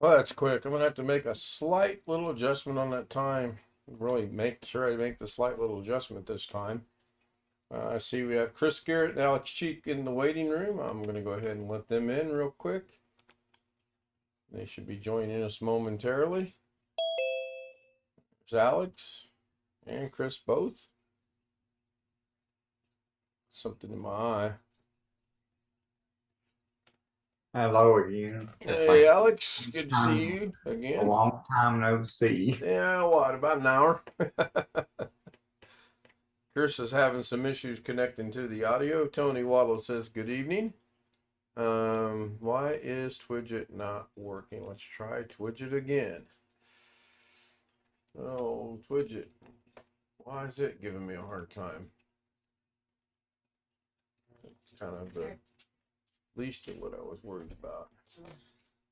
Well, that's quick. I'm gonna have to make a slight little adjustment on that time. Really make sure I make the slight little adjustment this time. I see we have Chris Garrett and Alex Cheek in the waiting room. I'm gonna go ahead and let them in real quick. They should be joining us momentarily. There's Alex and Chris both. Something in my eye. Hello again. It's Hey, like Alex. Good to see you a again. long time no see. Yeah, what, about an hour? Chris is having some issues connecting to the audio. Tony Wallow says good evening. Why is Twidget not working? Let's try Twidget again. Oh, Twidget. Why is it giving me a hard time? It's kind of the least of what I was worried about.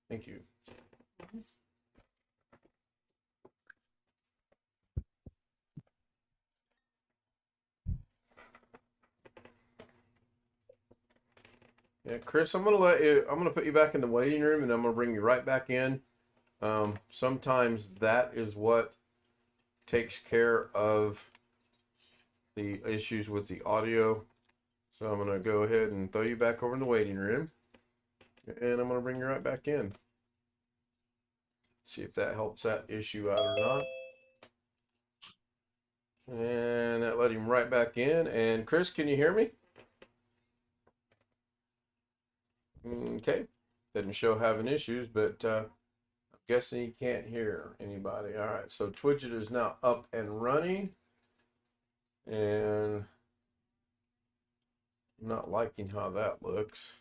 Thank you. Yeah, Chris, I'm gonna put you back in the waiting room and I'm gonna bring you right back in. Sometimes that is what takes care of the issues with the audio. So I'm gonna go ahead and throw you back over in the waiting room and I'm gonna bring you right back in. See if that helps that issue out or not. And that let him right back in. And Chris, can you hear me? Okay. Didn't show having issues, but I'm guessing he can't hear anybody. All right. So Twidget is now up and running. And I'm not liking how that looks.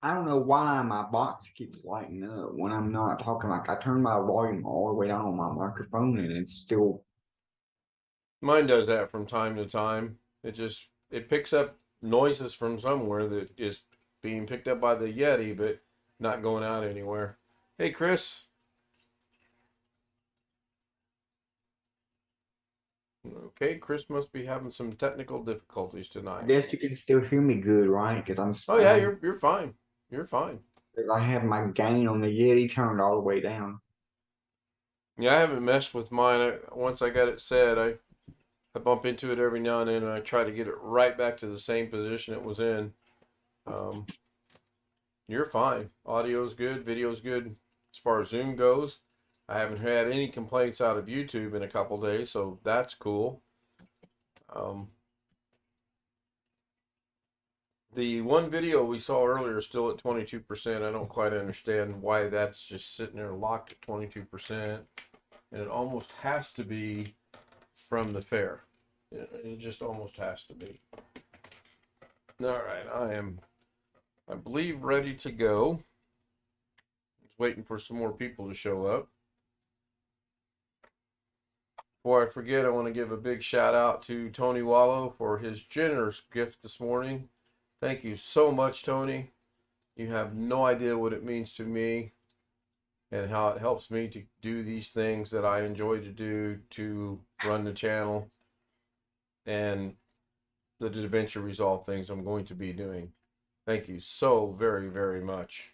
I don't know why my box keeps lighting up when I'm not talking. Like I turn my volume all the way down on my microphone and it's still. Mine does that from time to time. It picks up noises from somewhere that is being picked up by the Yeti, but not going out anywhere. Hey, Chris. Okay, Chris must be having some technical difficulties I tonight. guess you can still hear me good, right? Because Oh yeah, you're fine. You're fine. I have my gain on the Yeti turned all the way down. Yeah, I haven't messed with mine. Once I got it set, I bump into it every now and then, and I try to get it right back to the same position it was in. Um, you're fine. Audio's good, video's good. As far as Zoom goes, I haven't had any complaints out of YouTube in a couple days, so that's cool. Um, the one video we saw earlier is still at 22%. I don't quite understand why that's just sitting there locked at 22%. And it almost has to be from the fair. It just almost has to be. All right, I believe, ready to go. Just waiting for some more people to show up. Before I forget, I want to give a big shout out to Tony Wallow for his generous gift this morning. Thank you so much, Tony. You have no idea what it means to me and how it helps me to do these things that I enjoy to do to run the channel and the Davinci Resolve things I'm going to be doing. Thank you so very, very much.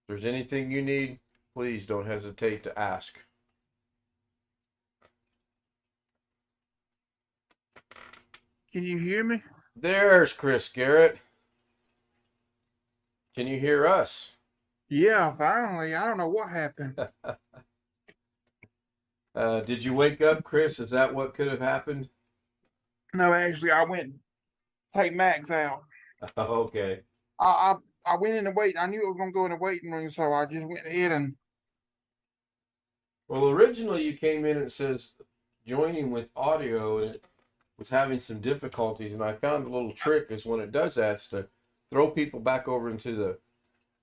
If there's anything you need, please don't hesitate to ask. Can you hear me? There's Chris Garrett. Can you hear us? Yeah, finally. I don't know what happened. Did you wake up, Chris? Is that what could have happened? No, actually, I went to take Max out. Okay. I went in the wait. I knew I was gonna go in the waiting room, so I just went ahead and Well, originally you came in and it says joining with audio, and it was having some difficulties. And I found a little trick is when it does that, is to throw people back over into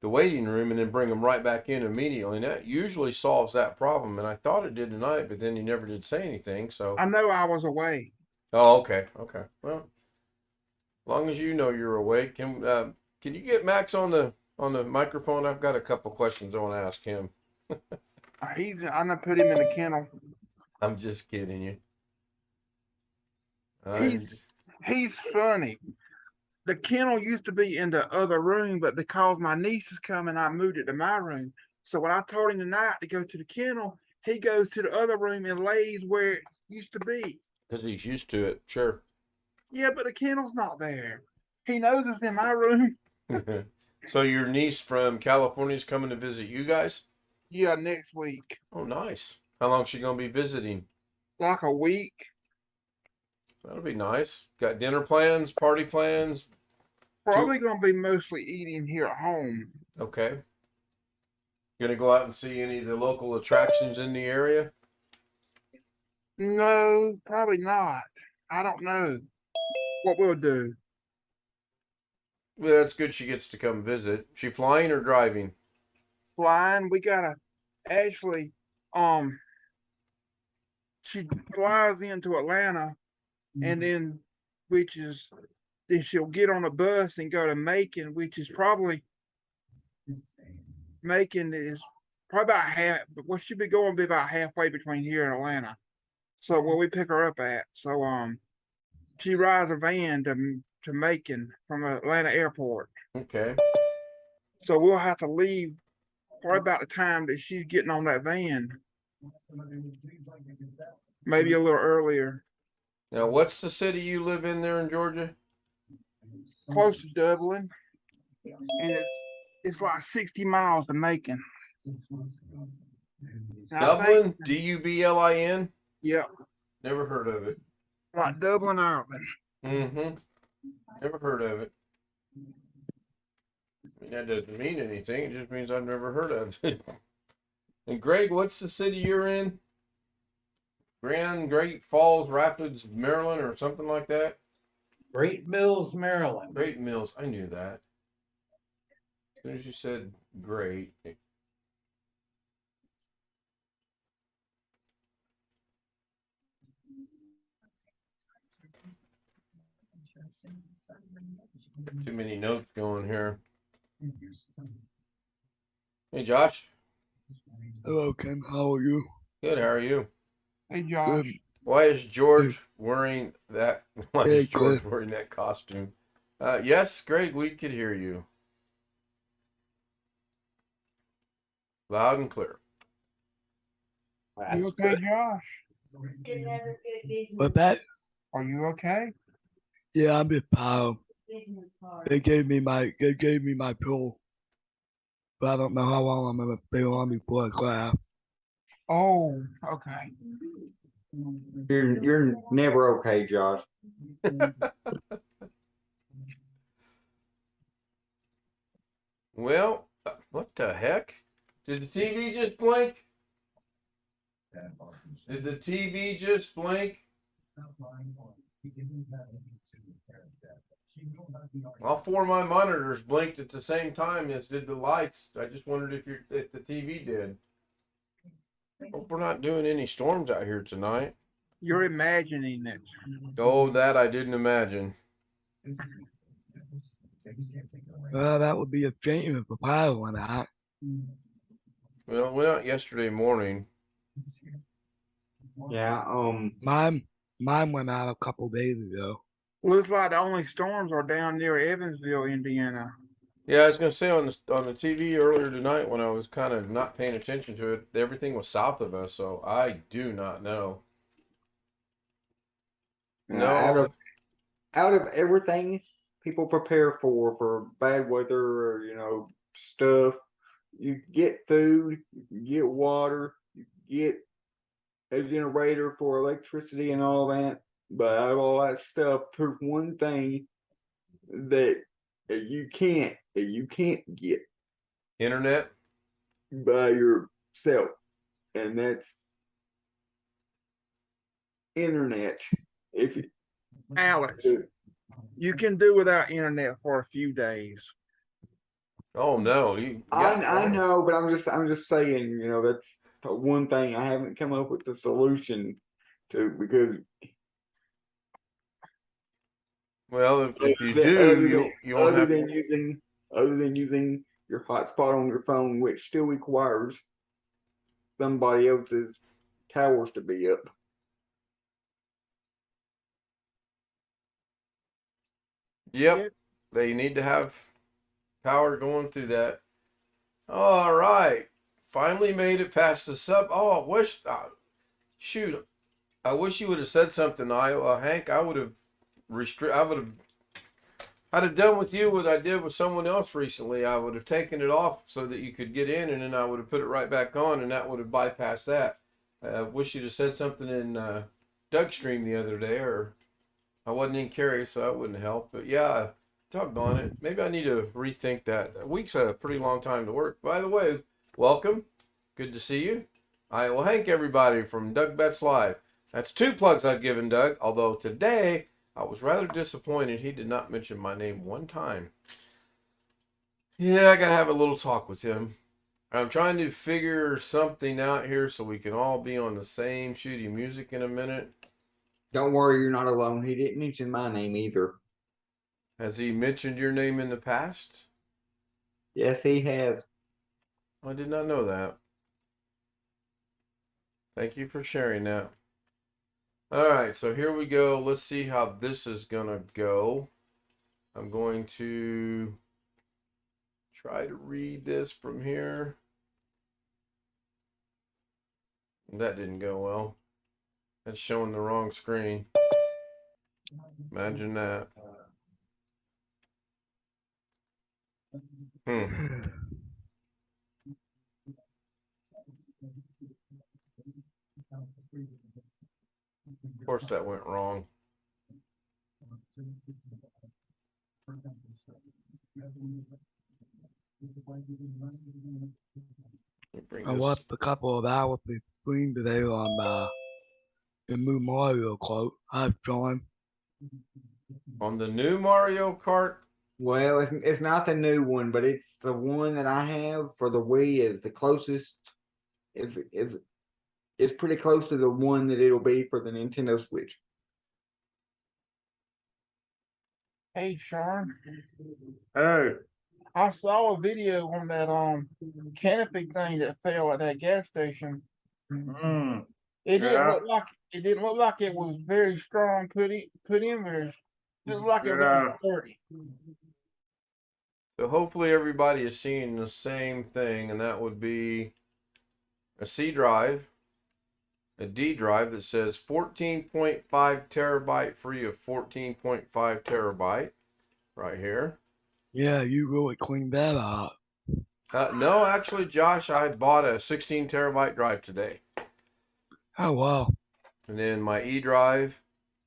the waiting room and then bring them right back in immediately. And that usually solves that problem. And I thought it did tonight, but then you never did say anything. So, I know I was away. oh, okay, okay. Well, as long as you know you're awake, can you get Max on the microphone? I've got a couple questions I want to ask him. I'm gonna put him in the kennel. I'm just kidding you. He's I'm just he's funny. the kennel used to be in the other room, but because my niece is coming, I moved it to my room. So when I told him tonight to go to the kennel, he goes to the other room and lays where it used to be. Because he's used to it. Sure. Yeah, but the kennel's not there. He knows it's in my room. So your niece from California is coming to visit you guys? Yeah, next week. Oh, nice. How long is she going to be visiting? Like a week. That'll be nice. Got dinner plans, party plans? Probably gonna be mostly eating here at home. Okay. Gonna go out and see any of the local attractions in the area? No, probably not. I don't know what we'll do. Well, that's good she gets to come visit. She flying or driving? Flying, we gotta actually she flies into Atlanta and then then she'll get on a bus and go to Macon, which is probably Macon is probably about half, but what she'll be going to be about halfway between here and Atlanta. So where we pick her up at. So she rides a van to Macon from Atlanta airport. Okay. So we'll have to leave probably about the time that she's getting on that van. Maybe a little earlier. Now, what's the city you live in there in Georgia? Close to Dublin. And it's like 60 miles to Macon. Dublin? Dublin? Yeah, Never heard of it. like Dublin, Ireland. Mm-hmm. Never heard of it. I mean, that doesn't mean anything. It just means I've never heard of it. And Greg, what's the city you're in? Great Falls, Rapids, Maryland, or something like that? Great Mills, Maryland. Great Mills. I knew that. As soon as you said great. Too many notes going here. Hey, Josh. Hello, Ken. How are you? Good. How are you? Hey, Josh. Good. Why is George wearing that? Why is Hey, George Cliff. wearing that costume? Yes, Greg, we could hear you. Loud and clear. You okay, Josh? But that, Are you okay? yeah, I'm just proud. They gave me my pill, but I don't know how long I'm gonna be on before I class. Oh, okay. You're never okay, Josh. Well, what the heck? Did the TV just blink? Did the TV just blink? All four of my monitors blinked at the same time as did the lights. I just wondered if the TV did. Hope we're not doing any storms out here tonight. You're imagining it. Oh, that I didn't imagine. Well, that would be a shame if the power went out. Well, it went out yesterday morning. Yeah, Mine went out a couple days ago. Looks like the only storms are down near Evansville, Indiana. Yeah, I was gonna say on the TV earlier tonight when I was kind of not paying attention to it, everything was south of us, so I do not know. No. out of everything people prepare for bad weather or stuff, you get food, you get water, you get a generator for electricity and all that. But out of all that stuff, there's one thing that you can't get Internet? by yourself, and that's internet. If you, Alex, you can do without internet for a few days. Oh no. I know, but I'm just saying, that's the one thing I haven't come up with the solution to, because Well, if you other do, than- you won't other have. than using your hotspot on your phone, which still requires somebody else's towers to be up. Yep. they need to have power going through that. All right. Finally made it past the sub. Oh, I wish. Shoot. I wish you would have said something, Hank. I would have I'd have done with you what I did with someone else recently. I would have taken it off so that you could get in, and then I would have put it right back on, and that would have bypassed that. I wish you'd have said something in Doug's stream the other day, or I wasn't in Cary, so that wouldn't help. But yeah, doggone it. Maybe I need to rethink that. A week's a pretty long time to work. By the way, welcome. Good to see you. I will thank everybody from Doug Betts Live. That's 2 plugs I've given Doug, although today I was rather disappointed he did not mention my name one time. Yeah, I gotta have a little talk with him. I'm trying to figure something out here so we can all be on the same shooty music in a minute. Don't worry, you're not alone. He didn't mention my name either. Has he mentioned your name in the past? Yes, he has. I did not know that. Thank you for sharing that. All right, so here we go. Let's see how this is gonna go. I'm going to try to read this from here. That didn't go well. That's showing the wrong screen. Imagine that. Of course that went wrong. I watched a couple of hours between today on the new Mario quote. I've joined. On the new Mario Kart. Well, it's not the new one, but it's the one that I have for the Wii. Is the closest. It's pretty close to the one that it'll be for the Nintendo Switch. Hey, Sean. Oh, I saw a video on that canopy thing that fell at that gas station. It didn't Yeah. look like it was very strong put in very. It looked like it was sturdy. So hopefully everybody is seeing the same thing, and that would be a C drive, a D drive that says 14.5 terabyte free of 14.5 terabyte right here. Yeah, you really cleaned that up. No, actually, Josh, I bought a 16 terabyte drive today. Oh, wow. And then my E drive,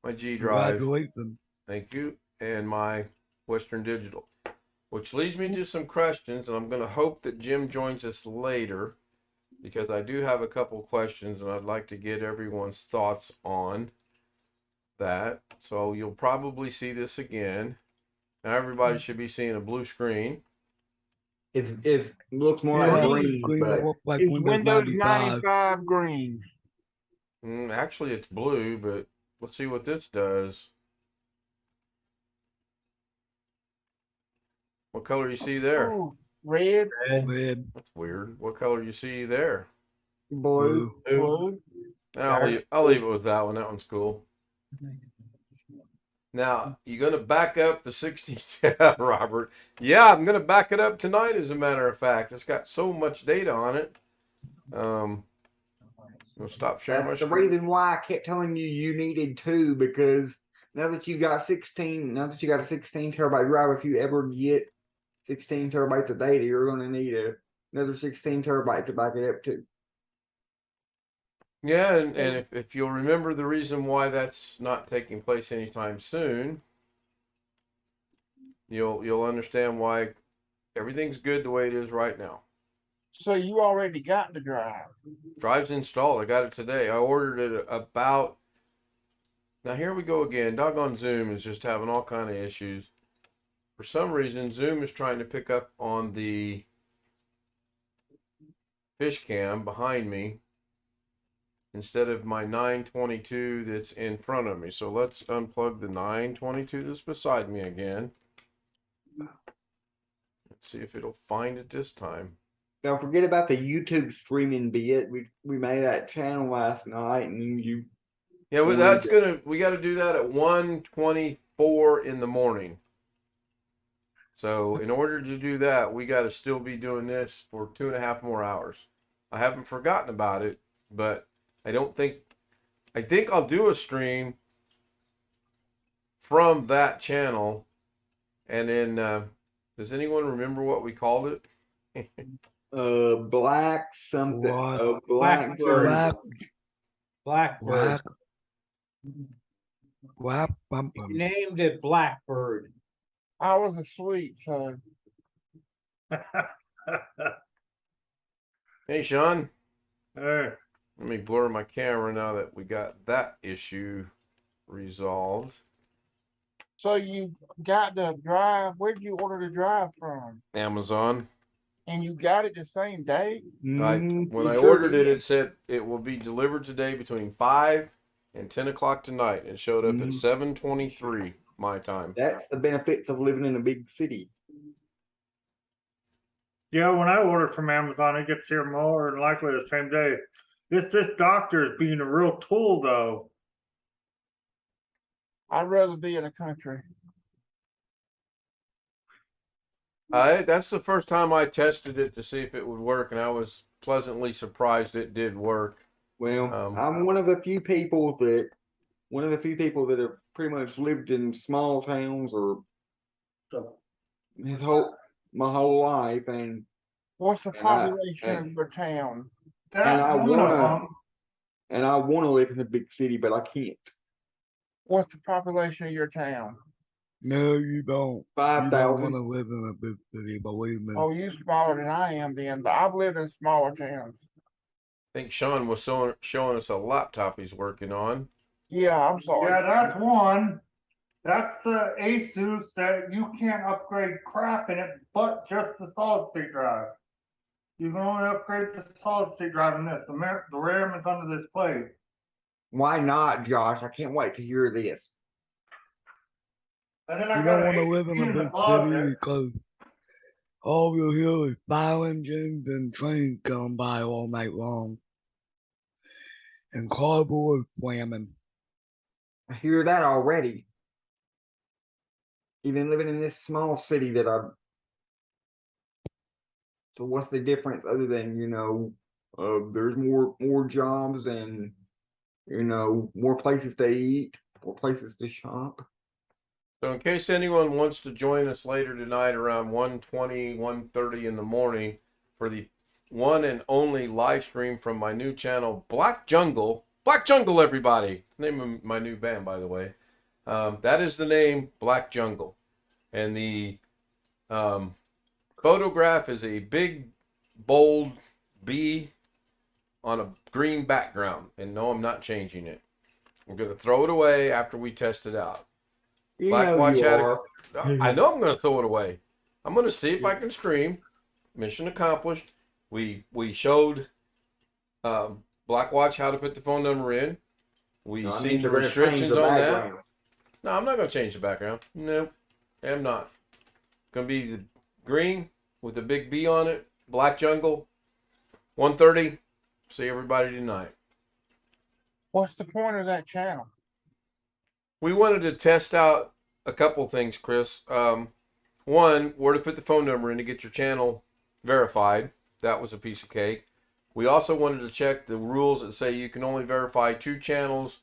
my G drive, Congratulations. thank you, and my Western Digital. Which leads me to some questions, and I'm going to hope that Jim joins us later, because I do have a couple questions, and I'd like to get everyone's thoughts on that. So you'll probably see this again. Now everybody should be seeing a blue screen. it looks more Yeah, like you green, cleaned but it up like It's Windows Windows 95. 95 green. Actually, it's blue, but let's see what this does. What color you see there? Ooh, red, Red, That's weird. What color you see there? blue. blue. I'll leave it with that one. That one's cool. Now, you going to back up the 16, Robert? Yeah, I'm going to back it up tonight, as a matter of fact. It's got so much data on it. I'll stop sharing my That's the screen. reason why I kept telling you needed 2, because now that you got a 16 terabyte drive, if you ever get 16 terabytes of data, you're going to need another 16 terabyte to back it up to. Yeah, and if you'll remember the reason why that's not taking place anytime soon, you'll understand why everything's good the way it is right now. So you already got the drive. Drive's installed. I got it today. I ordered it about. Now here we go again. Doggone Zoom is just having all kind of issues. For some reason, Zoom is trying to pick up on the fish cam behind me instead of my 922 that's in front of me. So let's unplug the 922 that's beside me again. Let's see if it'll find it this time. Don't forget about the YouTube streaming bit. We made that channel last night, and you. Yeah, we got to do that at 1:24 in the morning. So in order to do that, we got to still be doing this for 2.5 more hours. I haven't forgotten about it, but I think I'll do a stream from that channel. And then, does anyone remember what we called it? Black something. What? Blackbird. Black, Blackbird. black, You bumpum. named it Blackbird. I was asleep, so Hey, Sean. Hey, Let me blur my camera now that we got that issue resolved. so you got the drive. Where did you order the drive from? Amazon. And you got it the same day? When I Sure ordered it, did. it said it will be delivered today between 5 and 10 o'clock tonight. It showed up at 7:23 my time. That's the benefits of living in a big city. yeah, when I order from Amazon, it gets here more than likely the same day. This doctor is being a real tool, though. I'd rather be in the country. That's the first time I tested it to see if it would work, and I was pleasantly surprised it did work. Well, Um, I'm one of the few people that have pretty much lived in small towns or my whole life, and What's the And I- population and- of your town? and That's I one of wanna them. and I want to live in a big city, but I can't. What's the population of your town? No, you don't. You don't 5,000. want to live in a big city, believe me. Oh, you smaller than I am then, but I've lived in smaller towns. I think Sean was showing us a laptop he's working on. Yeah, I'm sorry. Yeah, that's one. That's the Asus that you can't upgrade crap in it, but just the solid state drive. You can only upgrade the solid state drive in this. The RAM is under this plate. Why not, Josh? I can't wait to hear this. And then I You got don't an want to live in HP a in the big city closet. because all you'll hear is fire engines and trains going by all night long. And cardboard slamming. I hear that already. Even living in this small city that I'm. So what's the difference other than there's more jobs and more places to eat, more places to shop. So in case anyone wants to join us later tonight around 1:20, 1:30 in the morning for the one and only live stream from my new channel, Black Jungle. Black Jungle, everybody. Name of my new band, by the way. That is the name, Black Jungle. And the photograph is a big, bold bee on a green background. And no, I'm not changing it. We're going to throw it away after we test it out. You Black know Watch you had are. I know I'm going to throw it away. I'm going to see if I can stream. Mission accomplished. We showed Black Watch how to put the phone number in. We No, I seen mean, the you're gonna change restrictions the on that. background. No, I'm not going to change the background. Nope, I'm not. Going to be the green with the big B on it. Black Jungle. 1:30. See everybody tonight. What's the point of that channel? We wanted to test out a couple things, Chris. One, where to put the phone number in to get your channel verified. That was a piece of cake. We also wanted to check the rules that say you can only verify 2 channels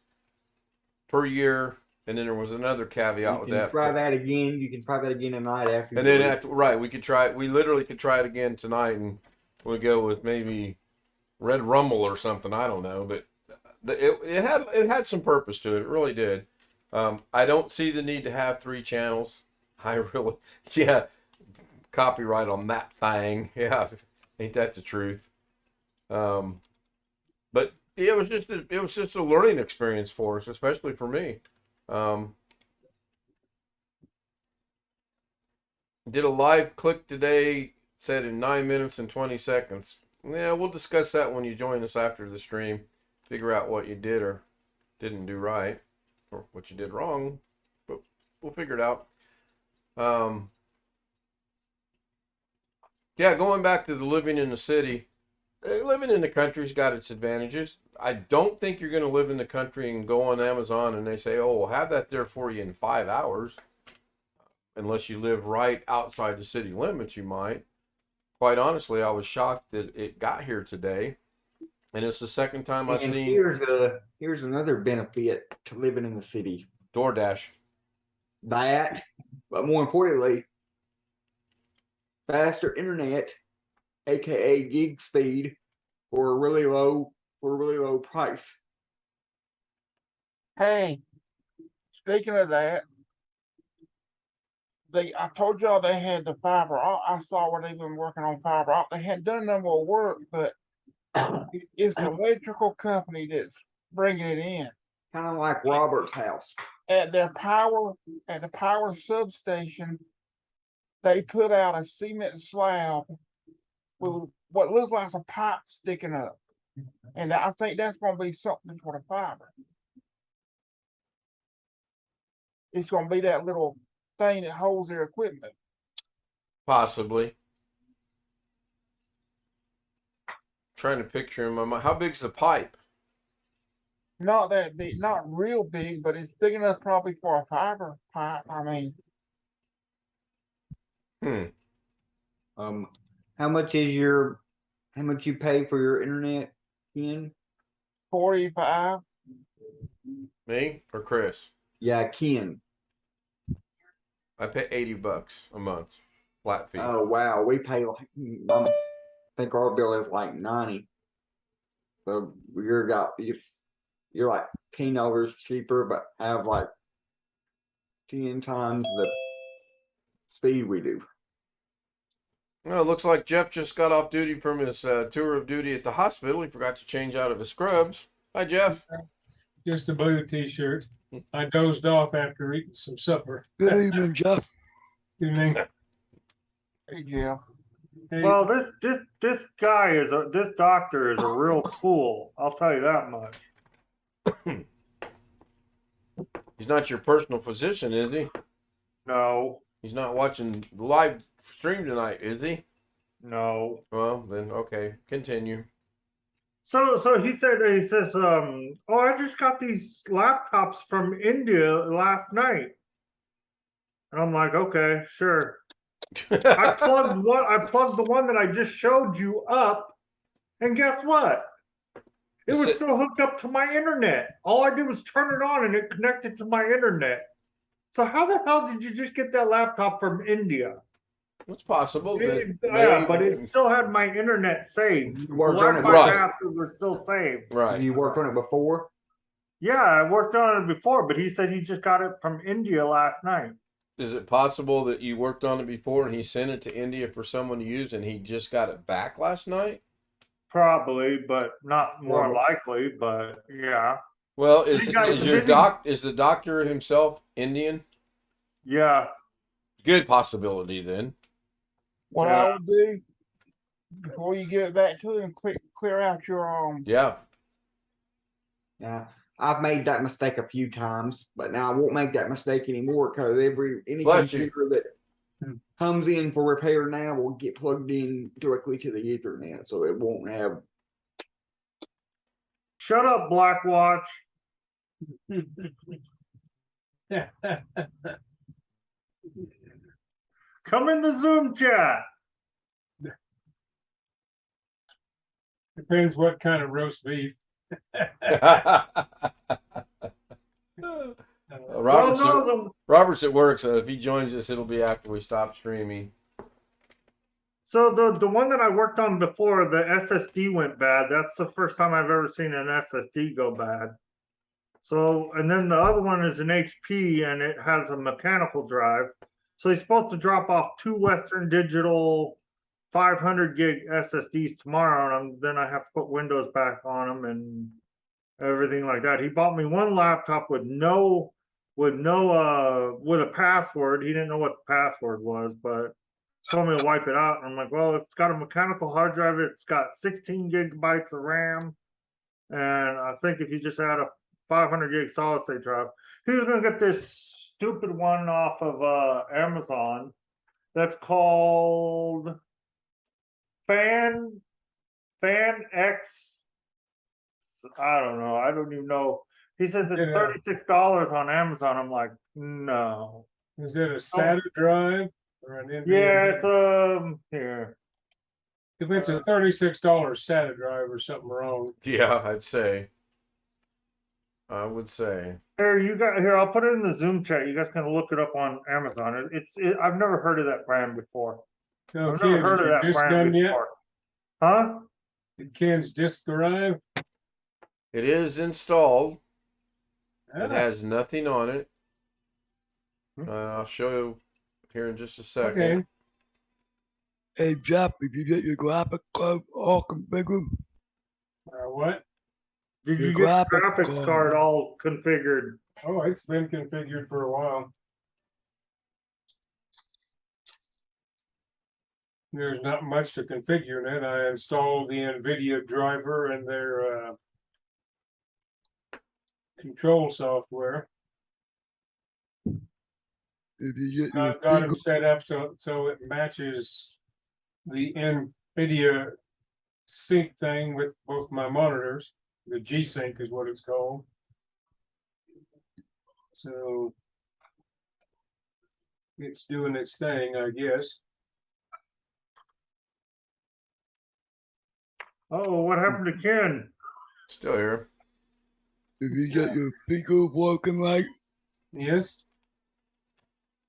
per year, and then there was another caveat You with can that. try that again. You can try that again tonight after. And then after, right, we could try. We literally could try it again tonight, and we go with maybe Red Rumble or something. I don't know, but it had some purpose to it. It really did. I don't see the need to have 3 channels. I really, yeah, copyright on that thing. Yeah, ain't that the truth? But it was just a learning experience for us, especially for me. Did a live click today, said in 9 minutes and 20 seconds. Yeah, we'll discuss that when you join us after the stream. Figure out what you did or didn't do right, or what you did wrong, but we'll figure it out. Yeah, going back to the living in the city, living in the country's got its advantages. I don't think you're going to live in the country and go on Amazon and they say, oh, we'll have that there for you in 5 hours. unless you live right outside the city limits, you might. Quite honestly, I was shocked that it got here today. And it's the second time I've And seen here's another benefit to living in the city. DoorDash. That, but more importantly, faster internet, aka gig speed, for a really low price. Hey, speaking of that, I told y'all they had the fiber. I saw where they've been working on fiber. They hadn't done no more work, but it's the electrical company that's bringing it in. Kind of like Robert's house. At the power substation, they put out a cement slab with what looks like a pipe sticking up. And I think that's going to be something for the fiber. It's going to be that little thing that holds their equipment. Possibly. Trying to picture in my mind. How big's the pipe? Not that big, not real big, but it's big enough probably for a fiber pipe. I mean, How much you pay for your internet, Ken? 45. Me or Chris? Yeah, Ken. I pay $80 a month, flat fee. Oh wow, we pay like I think our bill is like 90. So you're like $10 cheaper, but have like 10 times the speed we do. Well, it looks like Jeff just got off duty from his tour of duty at the hospital. He forgot to change out of his scrubs. Hi, Jeff. Just a blue t-shirt. I dozed off after eating some supper. Good evening, Jeff. Evening. Hey, Jeff. Hey, Well, this guy this doctor is a real tool. I'll tell you that much. He's not your personal physician, is he? No, He's not watching the live stream tonight, is he? no. Well, then, okay. Continue. So he says, oh, I just got these laptops from India last night. And I'm like, okay, sure. I plugged the one that I just showed you up, and guess what? It was still hooked up to my internet. All I did was turn it on and it connected to my internet. So how the hell did you just get that laptop from India? It's possible. Yeah, but it still had my internet saved. The Worked on it, Wi-Fi right. password was still saved. Have Right. you worked on it before? Yeah, I worked on it before, but he said he just got it from India last night. Is it possible that you worked on it before and he sent it to India for someone to use and he just got it back last night? Probably, but not more likely, but yeah. Well, is You guys the doctor himself Indian? Yeah. Good possibility then. What Yeah. I would do before you get it back to him, clear out your Yeah. Yeah. I've made that mistake a few times, but now I won't make that mistake anymore because any Bless you. computer that comes in for repair now will get plugged in directly to the Ethernet, so it won't have. Shut up, Blackwatch. Come in the Zoom chat. depends what kind of roast beef. Robert's at work, so if he joins us, it'll be after we stop streaming. So the one that I worked on before, the SSD went bad. That's the first time I've ever seen an SSD go bad. So, and then the other one is an HP and it has a mechanical drive. So he's supposed to drop off 2 Western Digital 500 gig SSDs tomorrow, and then I have to put Windows back on them and everything like that. He bought me one laptop with a password. He didn't know what the password was, but told me to wipe it out. And I'm like, well, it's got a mechanical hard drive. It's got 16 gigabytes of RAM. And I think if you just add a 500 gig solid state drive, he was going to get this stupid one off of Amazon that's called Fan X. I don't know. I don't even know. He says it's $36 on Amazon. I'm like, no. Is it a SATA drive or an NVMe? Yeah, it's here. If it's a $36 SATA drive or something wrong. Yeah, I'd say. I would say. Here, I'll put it in the Zoom chat. You guys can look it up on Amazon. I've never heard of that brand before. I've Okay, never heard is of your that disk brand done yet? before. Huh? Did Ken's disk arrive? It is installed. It Ah, has nothing on it. I'll show you here in just a second. okay. Hey, Jeff, did you get your graphic card all configured? What? Did Your you get the graphics graphics card all configured? Oh, it's been configured for a while. There's not much to configure in it. I installed the NVIDIA driver and their control software. Did you get your I've got them speaker? set up so it matches the NVIDIA sync thing with both my monitors. The G Sync is what it's called. So it's doing its thing, I guess. Oh, what happened to Ken? Still here. Did you get your speaker working right? Yes.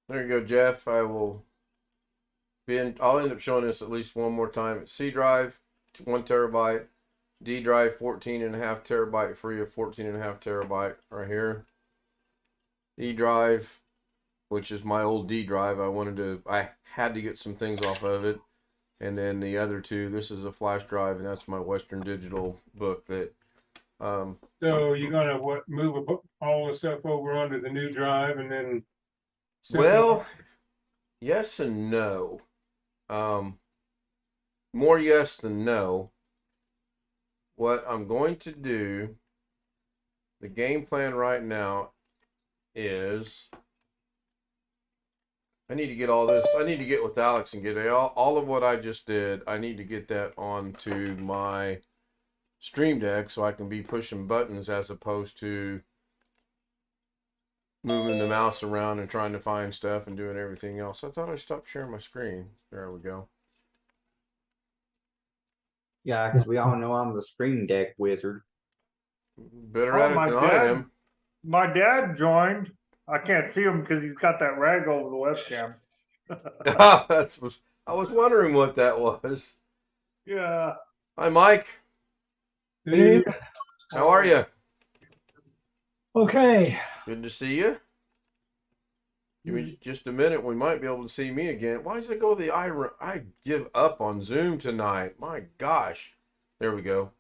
There you go, Jeff. I'll end up showing this at least one more time. C drive, 1 terabyte. D drive, 14.5 terabyte free of 14.5 terabyte right here. E drive, which is my old D drive. I had to get some things off of it. And then the other two, this is a flash drive, and that's my Western Digital book that So you're gonna move all the stuff over onto the new drive and then well, yes and no. More yes than no. What I'm going to do, the game plan right now is I need to get all this. I need to get with Alex and get all of what I just did. I need to get that onto my Stream Deck so I can be pushing buttons as opposed to moving the mouse around and trying to find stuff and doing everything else. I thought I stopped sharing my screen. There we go. Yeah, because we all know I'm the Stream Deck wizard. Better at it than I am. My dad joined. I can't see him because he's got that rag over the webcam. I was wondering what that was. Yeah. Hi, Mike. Hey. How are you? Okay. Good to see you. Give me just a minute. We might be able to see me again. Why does it go the I give up on Zoom tonight. My gosh. There we go.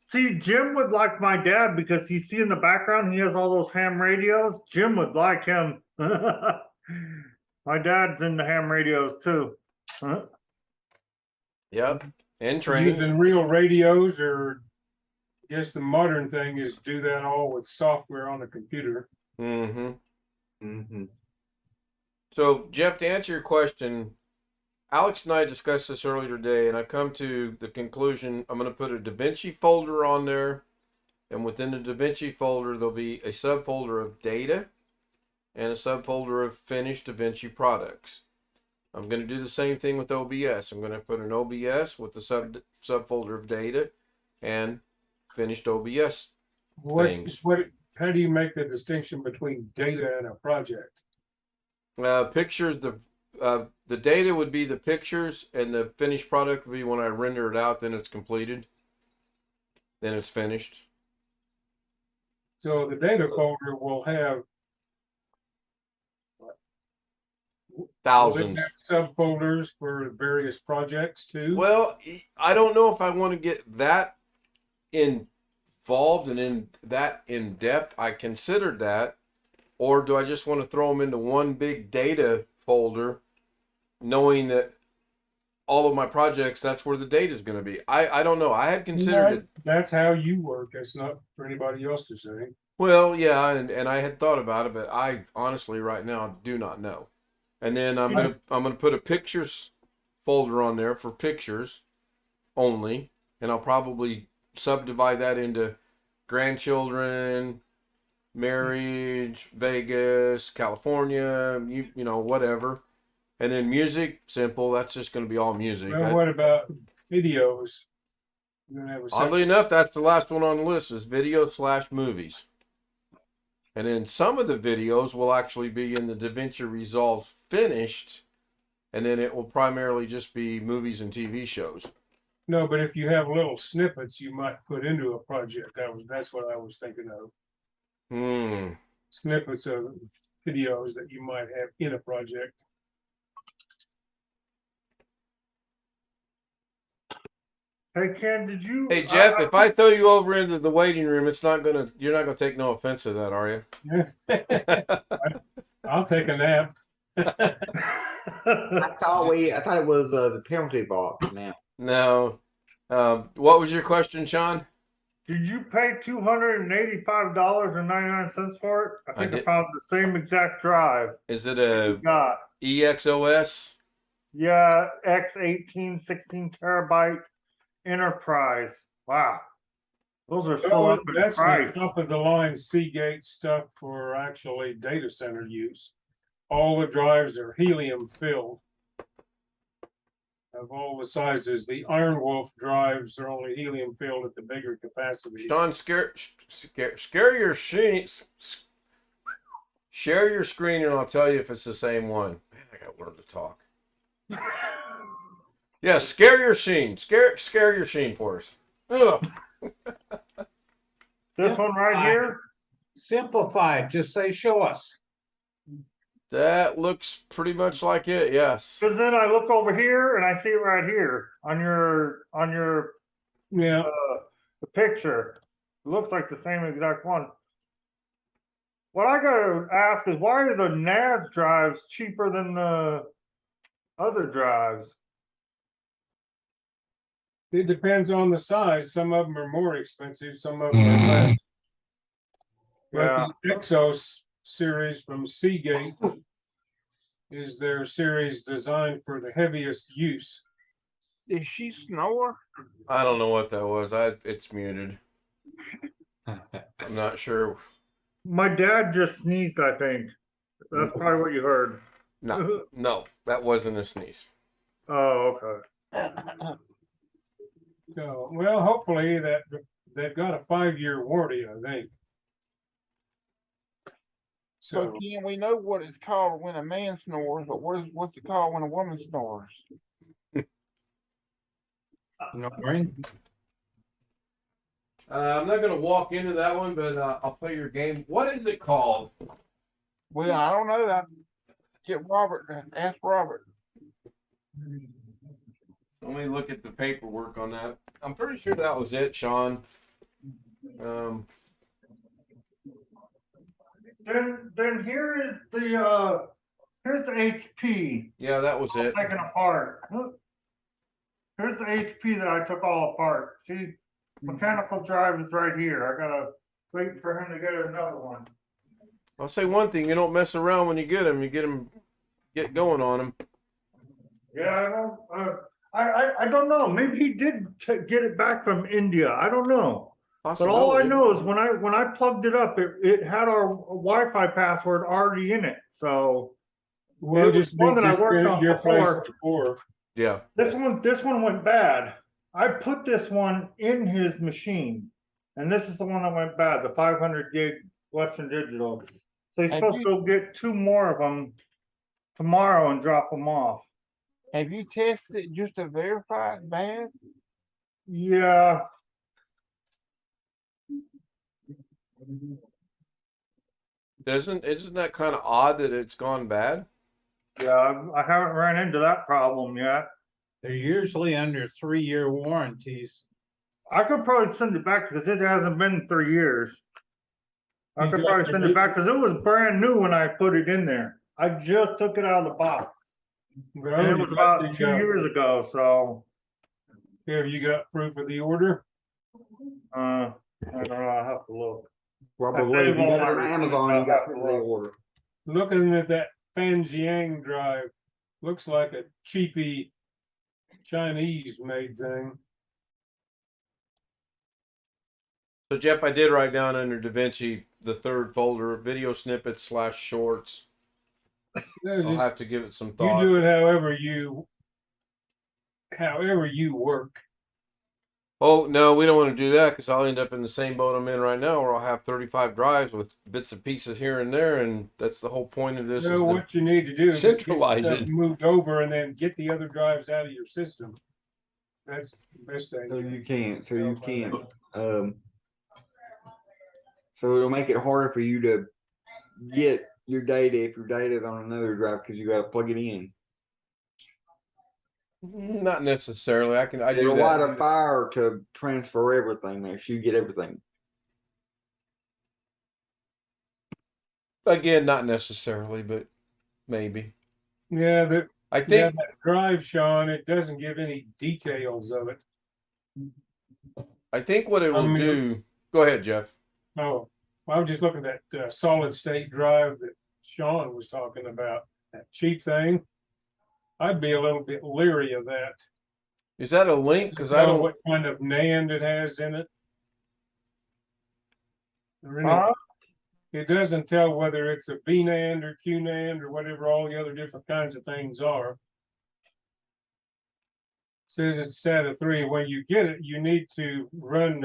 See, Jim would like my dad because you see in the background he has all those ham radios. Jim would like him. My dad's into ham radios too. Huh? Yep. And trains. Using real radios, or I guess the modern thing is do that all with software on the computer. Mm-hmm. Mm-hmm. So, Jeff, to answer your question, Alex and I discussed this earlier today, and I've come to the conclusion I'm going to put a Davinci folder on there, and within the Davinci folder, there'll be a subfolder of data and a subfolder of finished Davinci products. I'm going to do the same thing with OBS. I'm going to put an OBS with the subfolder of data and finished OBS things. How do you make the distinction between data and a project? Pictures, the data would be the pictures, and the finished product would be when I render it out, then it's completed. Then it's finished. So the data folder will have Thousands. Subfolders for various projects too. Well, I don't know if I want to get that involved and in depth. I considered that, or do I just want to throw them into one big data folder, knowing that all of my projects, that's where the data is going to be. I don't know. I had considered it. That's how you work. It's not for anybody else to say. Well, yeah, and I had thought about it, but I honestly right now do not know. And then I'm gonna put a pictures folder on there for pictures only, and I'll probably subdivide that into grandchildren, marriage, Vegas, California, you know, whatever. And then music, simple. That's just going to be all music. Well, what about videos? You have a Oddly enough, that's the last one on the list is video/movies. And then some of the videos will actually be in the Davinci Resolvle finished, and then it will primarily just be movies and TV shows. No, but if you have little snippets, you might put into a project. That's what I was thinking of. Snippets of videos that you might have in a project. Hey Ken, did you? Hey Jeff, if I throw you over into the waiting room, you're not gonna take no offense to that, are you? I'll take a nap. I thought it was the penalty box now. No. What was your question, Sean? Did you pay $285.99 for it? I think I did. found the same exact drive. Is it You a got EXOS? yeah, X18 16 terabyte Enterprise. Wow, those are so up in That's the price. top of the line Seagate stuff for actually data center use. All the drives are helium filled. Of all the sizes, the Iron Wolf drives are only helium filled at the bigger capacity. Sean, share your screen, and I'll tell you if it's the same one. Man, I gotta learn to talk. Yeah, scare your scene for us. Ugh. This one right here. Simplify it, just say, show us. That looks pretty much like it. Yes. Because then I look over here and I see it right here on your Yeah. the picture. It looks like the same exact one. What I gotta ask is why are the NAS drives cheaper than the other drives? It depends on the size. Some of them are more expensive, some of them are less. Yeah. But the Exos series from Seagate is their series designed for the heaviest use. Did she snore? I don't know what that was. It's muted. I'm not sure. My dad just sneezed, I think. That's probably what you heard. No, that wasn't a sneeze. Oh, okay. So, well, hopefully that they've got a 5-year warranty, I think. So So Ken, we know what it's called when a man snores, but what's it called when a woman snores? Snoring. I'm not going to walk into that one, but I'll play your game. What is it called? Well, I don't know. I get Robert. Ask Robert. Let me look at the paperwork on that. I'm pretty sure that was it, Sean. Then here is the here's the HP. Yeah, that was it. Taken apart. Look. Here's the HP that I took all apart. See, mechanical drive is right here. I gotta wait for him to get another one. I'll say one thing: you don't mess around when you get them. You get going on them. Yeah, I don't know. Maybe he did get it back from India. I don't know. But all I know is when I plugged it up, it had our Wi-Fi password already in it. So well, it was just one that I just worked get it on your place before. before. Yeah. This one went bad. I put this one in his machine, and this is the one that went bad. The 500 gig Western Digital. So he's supposed to go get 2 more of them tomorrow and drop them off. Have you tested it just to verify it's bad? Yeah. Isn't that kind of odd that it's gone bad? Yeah, I haven't ran into that problem yet. They're usually under 3-year warranties. I could probably send it back because it hasn't been 3 years. I You could got probably the send it back because it was brand new when I put it in there. I just took it out of the box. Well, And it you was got about the, 2 years ago, so have you got proof of the order? I don't know, I'll have to look. Probably if you got it on Amazon, you got the order. Looking at that Fanjiang drive, looks like a cheapy Chinese made thing. So Jeff, I did write down under Davinci the third folder, video snippets / shorts. No, I'll just have to give it some you thought. do it however you work. Oh no, we don't want to do that because I'll end up in the same boat I'm in right now, where I'll have 35 drives with bits and pieces here and there, and that's the whole point of this. So is to what you need to do is just get centralize stuff it. moved over and then get the other drives out of your system. That's the best thing. So you can't. So you can't. So it'll make it harder for you to get your data if your data is on another drive because you got to plug it in. Not necessarily. I do It'll light a that. fire to transfer everything. Make sure you get everything. Again, not necessarily, but maybe. Yeah, I yeah, think that drive, Sean, it doesn't give any details of it. what it will mean- do. Go ahead, Jeff. Oh, I was just looking at that solid state drive that Sean was talking about, that cheap thing. I'd be a little bit leery of that. Is that a link? Because I Know don't. what kind of NAND it has in it. Or anything. Huh? It doesn't tell whether it's a VNAND or QNAND or whatever all the other different kinds of things are. Says it's SATA 3. When you get it, you need to run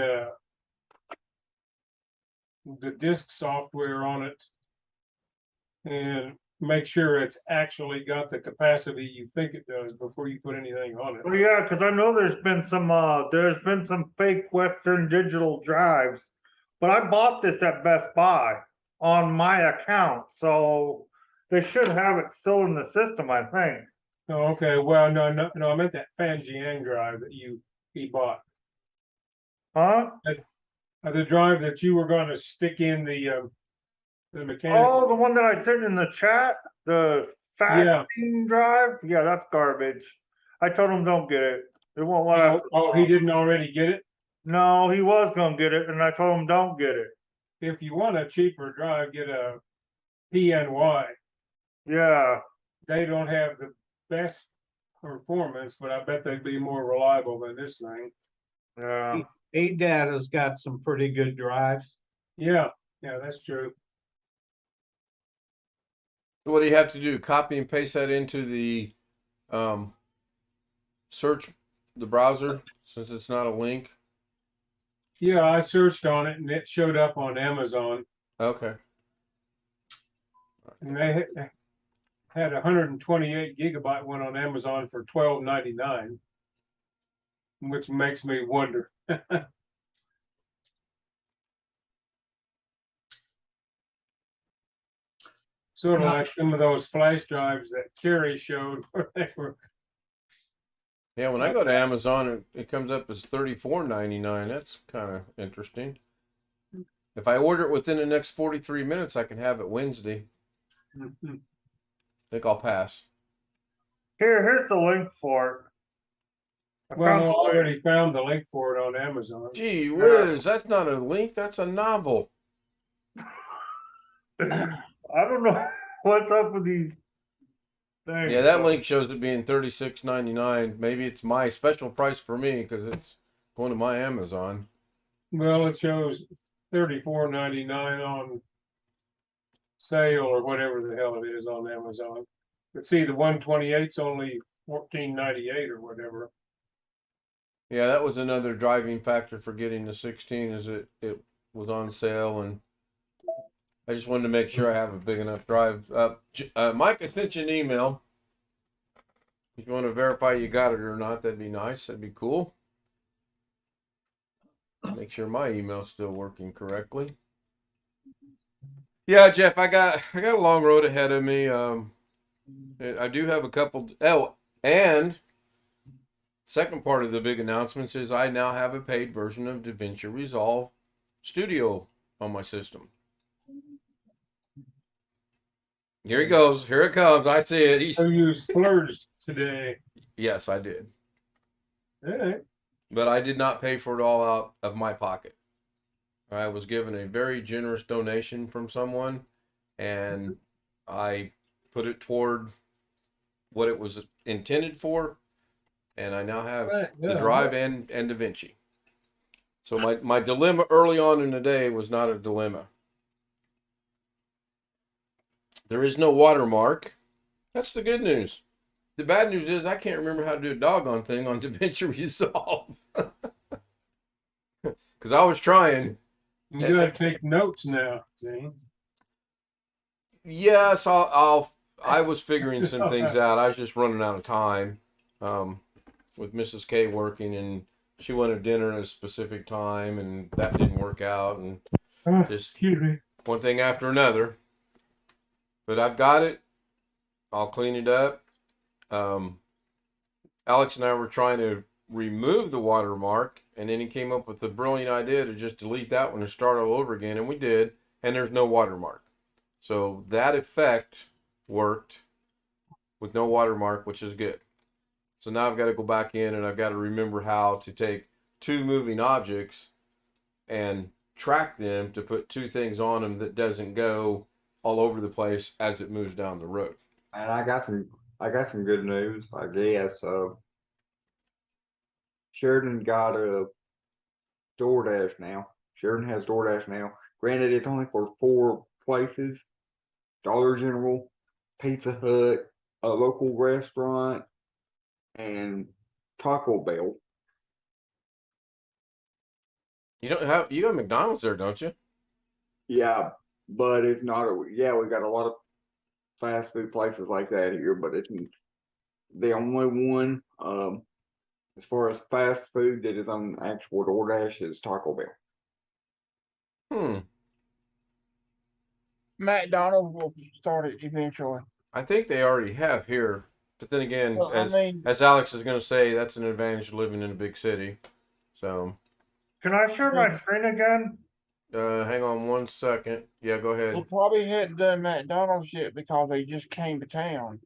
the disk software on it and make sure it's actually got the capacity you think it does before you put anything on it. Well, yeah, because I know there's been some fake Western Digital drives, but I bought this at Best Buy on my account, so they should have it still in the system, I think. Oh, okay, well, no, I meant that Fanjiang drive that he bought. Huh? The drive that you were gonna stick in the mechanical. Oh, the one that I sent in the chat, the vaccine drive? Yeah, that's garbage. I told him don't get it. It won't last. He didn't already get it? No, he was gonna get it, and I told him don't get it. If you want a cheaper drive, get a PNY. Yeah. They don't have the best performance, but I bet they'd be more reliable than this thing. Yeah. ADATA's got some pretty good drives. Yeah, that's true. What do you have to do? Copy and paste that into the search the browser, since it's not a link. Yeah, I searched on it and it showed up on Amazon. Okay. And they had 128 gigabyte one on Amazon for $12.99, which makes me wonder. Sort of like some of those flash drives that Kerry showed where they were. Yeah, when I go to Amazon, it comes up as $34.99. That's kind of interesting. If I order it within the next 43 minutes, I can have it Wednesday. I think I'll pass. Here's the link for it. Well, I already found the link for it on Amazon. Gee whiz, that's not a link, that's a novel. I don't know what's up with these things. Yeah, that link shows it being $36.99. Maybe it's my special price for me because it's going to my Amazon. Well, it shows $34.99 on sale or whatever the hell it is on Amazon. But see, the 128's only $14.98 or whatever. Yeah, that was another driving factor for getting the 16 is it was on sale, and I just wanted to make sure I have a big enough drive. Mike, I sent you an email. If you want to verify you got it or not, that'd be nice. That'd be cool. Make sure my email's still working correctly. Yeah, Jeff, I got a long road ahead of me. I do have a couple. Oh, and second part of the big announcements is I now have a paid version of Davinci Resolve Studio on my system. Here he goes. Here it comes. I see it. So you splurged today. Yes, I did. All right. But I did not pay for it all out of my pocket. I was given a very generous donation from someone, and I put it toward what it was intended for, and I now have the drive and Davinci. So my dilemma early on in the day was not a dilemma. There is no watermark. That's the good news. The bad news is I can't remember how to do a doggone thing on Davinci Resolve. Because I was trying. You gotta take notes now, see? Yes, I was figuring some things out. I was just running out of time with Mrs. K working, and she wanted dinner at a specific time, and that didn't work out, and just Excuse me. one thing after another. But I've got it. I'll clean it up. Alex and I were trying to remove the watermark, and then he came up with the brilliant idea to just delete that one and start all over again, and we did, and there's no watermark. So that effect worked with no watermark, which is good. So now I've got to go back in and I've got to remember how to take two moving objects and track them to put two things on them that doesn't go all over the place as it moves down the road. And I got some good news, I guess. Sheridan got a DoorDash now. Sheridan has DoorDash now. Granted, it's only for 4 places: Dollar General, Pizza Hut, a local restaurant, and Taco Bell. You got McDonald's there, don't you? Yeah, but it's not we got a lot of fast food places like that here, but it's the only one as far as fast food that is on actual DoorDash is Taco Bell. McDonald's will start it eventually. I think they already have here. But then again, Well, as Alex is going to say, that's an advantage of living in a big city. So, Can I share my screen again? hang on one second. Yeah, go they ahead. probably hadn't done McDonald's yet because they just came to town.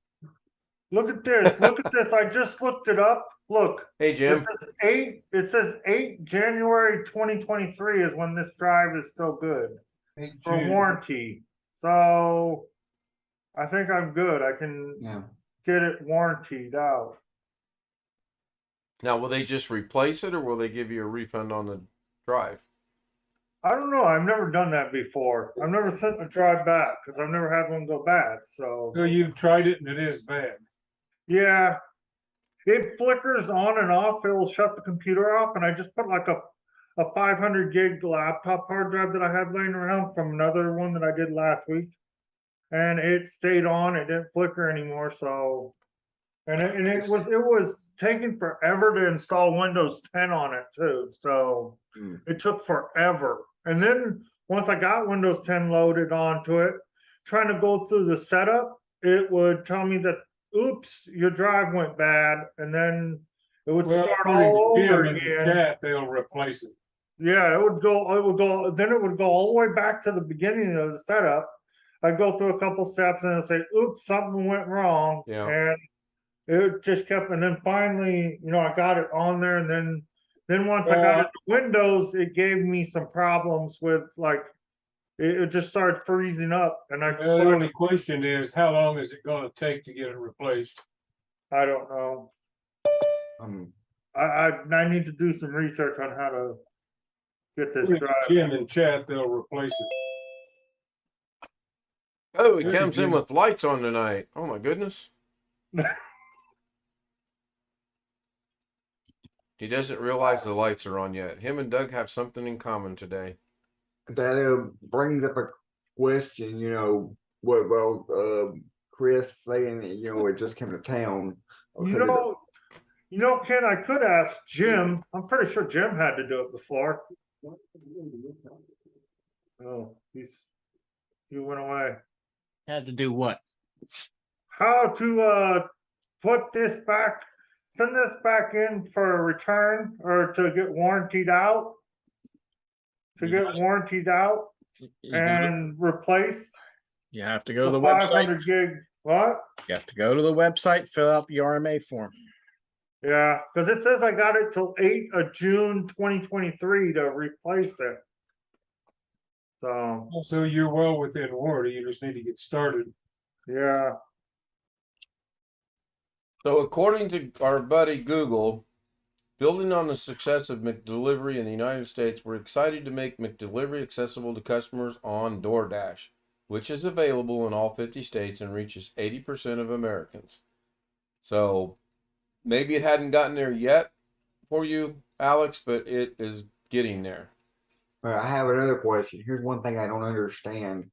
Look at this. Look at this. I just looked it up. Look. Hey, Jim. It says 8 January 2023 is when this drive is still good for warranty. So I think I'm good. I can get it warrantied out. Now, will they just replace it, or will they give you a refund on the drive? I don't know. I've never done that before. I've never sent a drive back because I've never had one go bad. So you've tried it and it is bad. yeah, it flickers on and off. It'll shut the computer off, and I just put like a 500 gig laptop hard drive that I had laying around from another one that I did last week, and it stayed on. It didn't flicker anymore. So, and it was taking forever to install Windows 10 on it too. So it took forever. And then once I got Windows 10 loaded onto it, trying to go through the setup, it would tell me that, oops, your drive went bad, and then it would start all over again. They'll replace it. Yeah, it would go, then it would go all the way back to the beginning of the setup. I'd go through a couple steps and it'd say, oops, something went wrong. Yeah. And it just kept, and then finally, I got it on there, and then once I got it to Windows, it gave me some problems with it just started freezing up, and The only question is, how long is it gonna take to get it replaced? I don't know. I need to do some research on how to get this drive. Jim in chat, they'll replace it. Oh, he comes in with lights on tonight. Oh my goodness. He doesn't realize the lights are on yet. Him and Doug have something in common today. That brings up a question, Chris saying that, it just came to town. Ken, I could ask Jim. I'm pretty sure Jim had to do it before. Oh, he went away. Had to do what? How to put this back, send this back in for a return or to get warrantied out. And replaced. You have to go to the 500 website. gig. What? You have to go to the website, fill out the RMA form. Yeah, because it says I got it till 8 of June 2023 to replace it. So you're well within warranty. You just need to get started. Yeah. So according to our buddy Google, Building on the success of McDelivery in the United States, we're excited to make McDelivery accessible to customers on DoorDash, which is available in all 50 states and reaches 80% of Americans. So maybe it hadn't gotten there yet for you, Alex, but it is getting there. I have another question. Here's one thing I don't understand.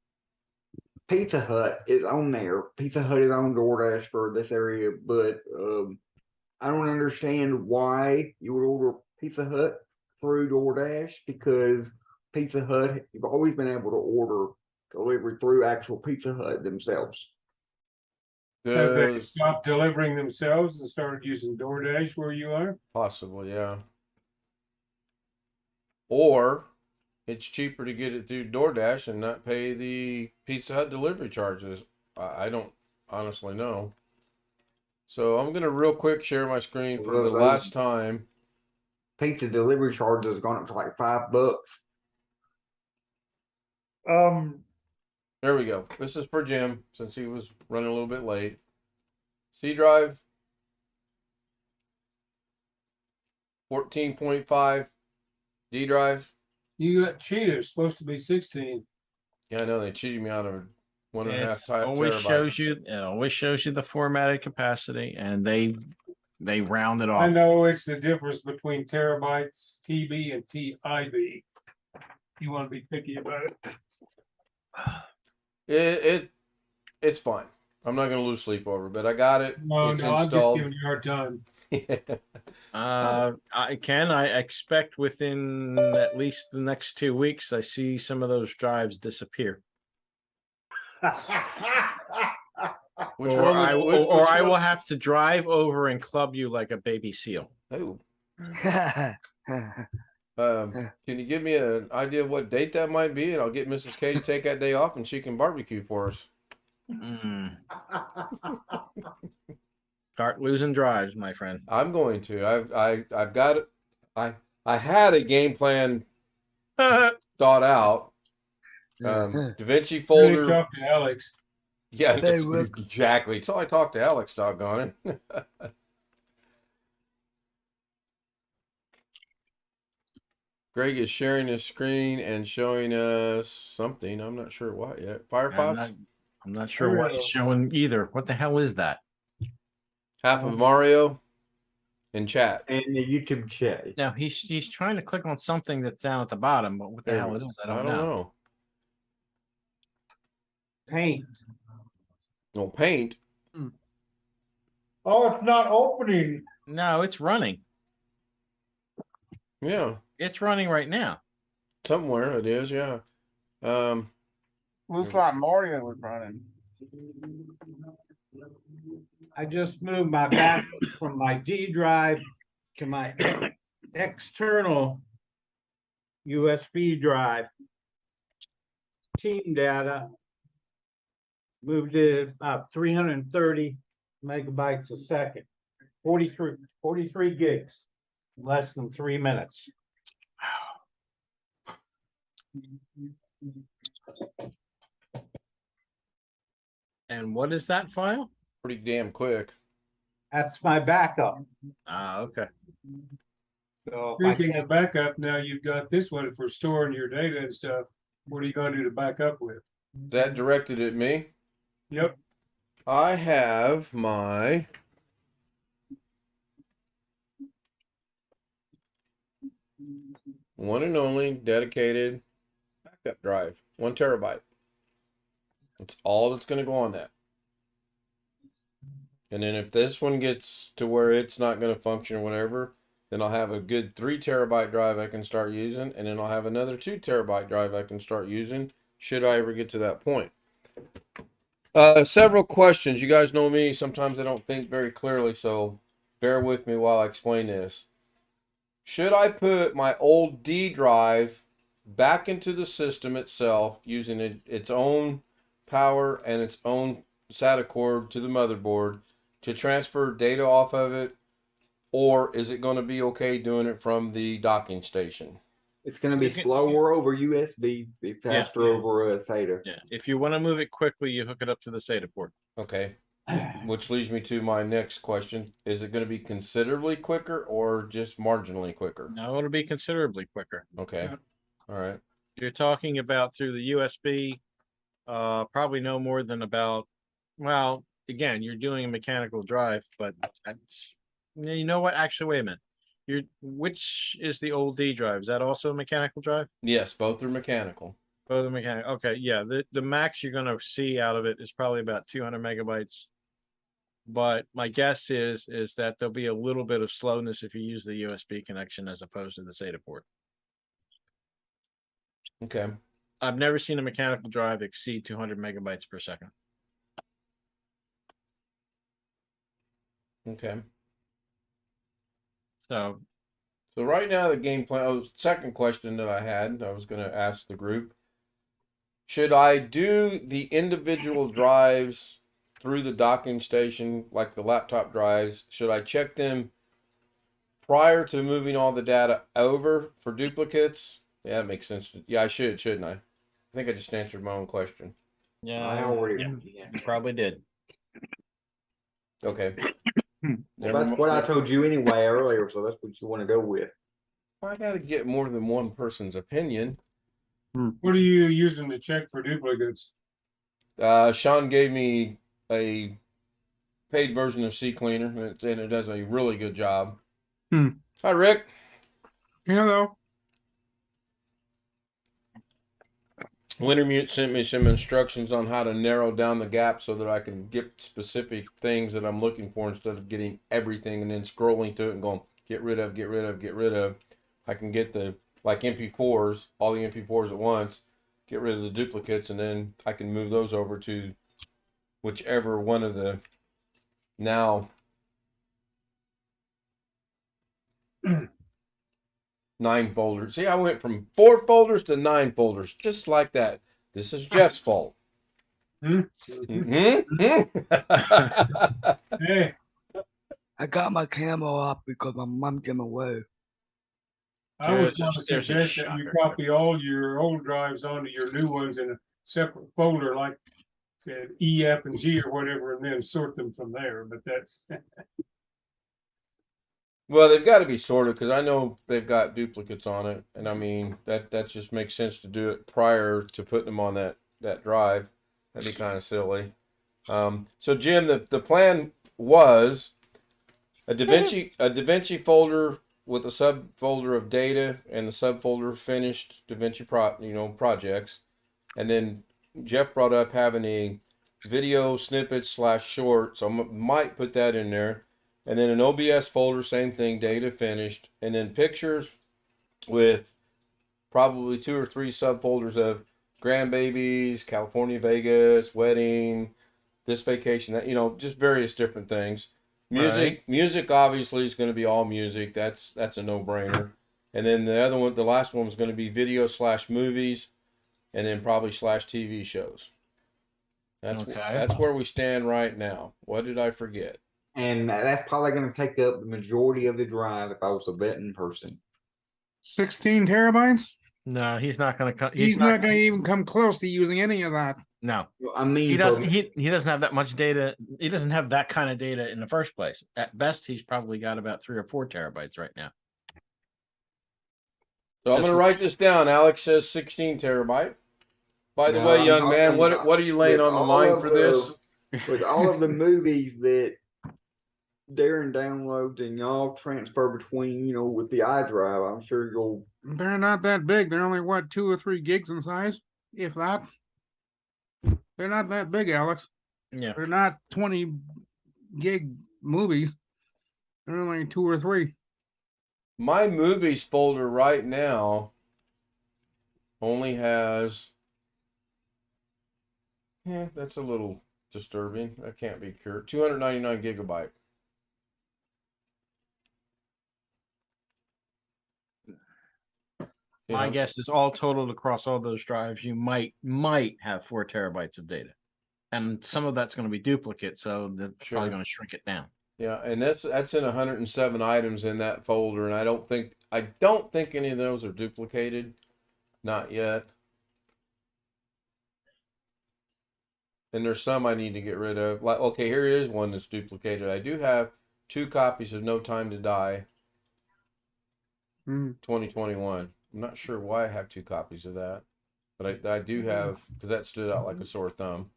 Pizza Hut is on there. Pizza Hut is on DoorDash for this area, but I don't understand why you would order Pizza Hut through DoorDash, because Pizza Hut, you've always been able to order delivery through actual Pizza Hut themselves. Have they Does stopped delivering themselves and started using DoorDash where you are? possibly, yeah. Or it's cheaper to get it through DoorDash and not pay the Pizza Hut delivery charges. I don't honestly know. So I'm gonna real quick share my screen for the last time. Pizza delivery charges has gone up to like $5. There we go. This is for Jim since he was running a little bit late. C drive 14.5. D drive. You got cheated. It's supposed to be 16. Yeah, I know they cheated me out of 1.5 It always terabyte. shows you. It always shows you the formatted capacity, and they round it I off. know it's the difference between terabytes, TB, and TIB. You want to be picky about it. It's fine. I'm not gonna lose sleep over, but I got it. No, It's no, I'm just installed. giving you a hard time. I expect within at least the next 2 weeks, I see some of those drives disappear. Which Or one? I Which will one? have to drive over and club you like a baby seal. Oh, can you give me an idea of what date that might be, and I'll get Mrs. K to take that day off, and she can barbecue for us. Start losing drives, my friend. I'm going to. I've got it. I had a game plan thought out. Davinci Really folder. talk to Alex. Yeah, Hey, that's look. exactly. Until I talked to Alex, doggone it. Greg is sharing his screen and showing us something. I'm not sure what yet. Firefox? I'm not sure what he's showing either. What the hell is that? Half of Mario in chat. And the YouTube chat. Now he's trying to click on something that's down at the bottom, but what the hell it is, I don't know. Paint. No, paint. Oh, it's not opening. No, it's running. Yeah, It's running right now. somewhere it is. Yeah. Looks like Mario was running. I just moved my backup from my D drive to my external USB drive. Team data. Moved it about 330 megabytes a second. 43 gigs, in less than 3 minutes. And what is that file? Pretty damn quick. That's my backup. Okay. So if I Speaking can't- of backup, now you've got this one for storing your data and stuff. What are you going to do to back up with? That directed at me. Yep. I have my one and only dedicated backup drive, 1 terabyte. That's all that's going to go on that. And then if this one gets to where it's not going to function or whatever, then I'll have a good 3 terabyte drive I can start using, and then I'll have another 2 terabyte drive I can start using should I ever get to that point. Several questions. You guys know me. Sometimes I don't think very clearly, so bear with me while I explain this. Should I put my old D drive back into the system itself using its own power and its own SATA cord to the motherboard to transfer data off of it? Or is it going to be okay doing it from the docking station? It's going to be slower over USB, be faster over SATA. Yeah. If you want to move it quickly, you hook it up to the SATA port. Okay. Which leads me to my next question. Is it going to be considerably quicker or just marginally quicker? No, it'll be considerably quicker. Okay. Yeah. All right. You're talking about through the USB, probably no more than about, well, again, you're doing a mechanical drive, but you know what? Actually, wait a minute. Which is the old D drive? Is that also a mechanical drive? Yes, both are mechanical. Both are mechanical. Okay, yeah. The max you're gonna see out of it is probably about 200 megabytes. But my guess is that there'll be a little bit of slowness if you use the USB connection as opposed to the SATA port. Okay. I've never seen a mechanical drive exceed 200 megabytes per second. Okay. So So right now the game plan. Oh, second question that I was going to ask the group: should I do the individual drives through the docking station, like the laptop drives? Should I check them prior to moving all the data over for duplicates? Yeah, that makes sense. Yeah, I should, shouldn't I? I think I just answered my own question. yeah, I already. you probably did. Okay. Well, Never that's mind. what I told you anyway earlier, so that's what you want to go with. I got to get more than one person's opinion. What are you using to check for duplicates? Sean gave me a paid version of CCleaner, and it does a really good job. Hi, Rick. Hello. Wintermute sent me some instructions on how to narrow down the gap so that I can get specific things that I'm looking for instead of getting everything and then scrolling to it and going, get rid of, get rid of, get rid of. I can get the, like MP4s, all the MP4s at once, get rid of the duplicates, and then I can move those over to whichever one of the now 9 folders. See, I went from 4 folders to 9 folders, just like that. This is Jeff's fault. Hey, I got my camera off because my mom gave me away. I was There's a- going to there's a suggest that you shocker. copy all your old drives onto your new ones in a separate folder, like said E, F, and G or whatever, and then sort them from there. But that's Well, they've got to be sorted because I know they've got duplicates on it, and I mean that just makes sense to do it prior to putting them on that drive. That'd be kind of silly. So Jim, the plan was a Davinci folder with a subfolder of data and the subfolder of finished Davinci projects, and then Jeff brought up having a video snippet / short, so I might put that in there. And then an OBS folder, same thing, data finished. And then pictures with probably 2 or 3 subfolders of grandbabies, California, Vegas, wedding, this vacation, that, just various different things. Music obviously is going to be all music. That's a no-brainer. And then the last one was going to be video / movies, and then probably / TV shows. That's where we stand right now. What did I forget? And that's probably going to take up the majority of the drive if I was a betting person. 16 terabytes? No, he's not going to come. He's not going to even come close to using any of that. No, I mean, he doesn't. He doesn't have that much data. He doesn't have that kind of data in the first place. At best, he's probably got about 3 or 4 terabytes right now. So I'm going to write this down. Alex says 16 terabyte. By the No, way, I'm young man, talking what are you laying with on the all line of for the- this? with all of the movies that Darren downloads and y'all transfer between, with the iDrive, I'm sure you'll. They're not that big. They're only, 2 or 3 gigs in size, if that. They're not that big, Alex. Yeah. They're not 20 gig movies. They're only 2 or 3. My movies folder right now only has. Yeah, that's a little disturbing. That can't be cured. 299 gigabyte. My guess is all totaled across all those drives, you might have 4 terabytes of data, and some of that's going to be duplicate, so that's probably going to shrink it down. Yeah, and that's in 107 items in that folder, and I don't think any of those are duplicated, not yet. and there's some I need to get rid of. Like, okay, here is one that's duplicated. I do have 2 copies of No Time to Die, 2021. I'm not sure why I have 2 copies of that, but I do have, because that stood out like a sore thumb.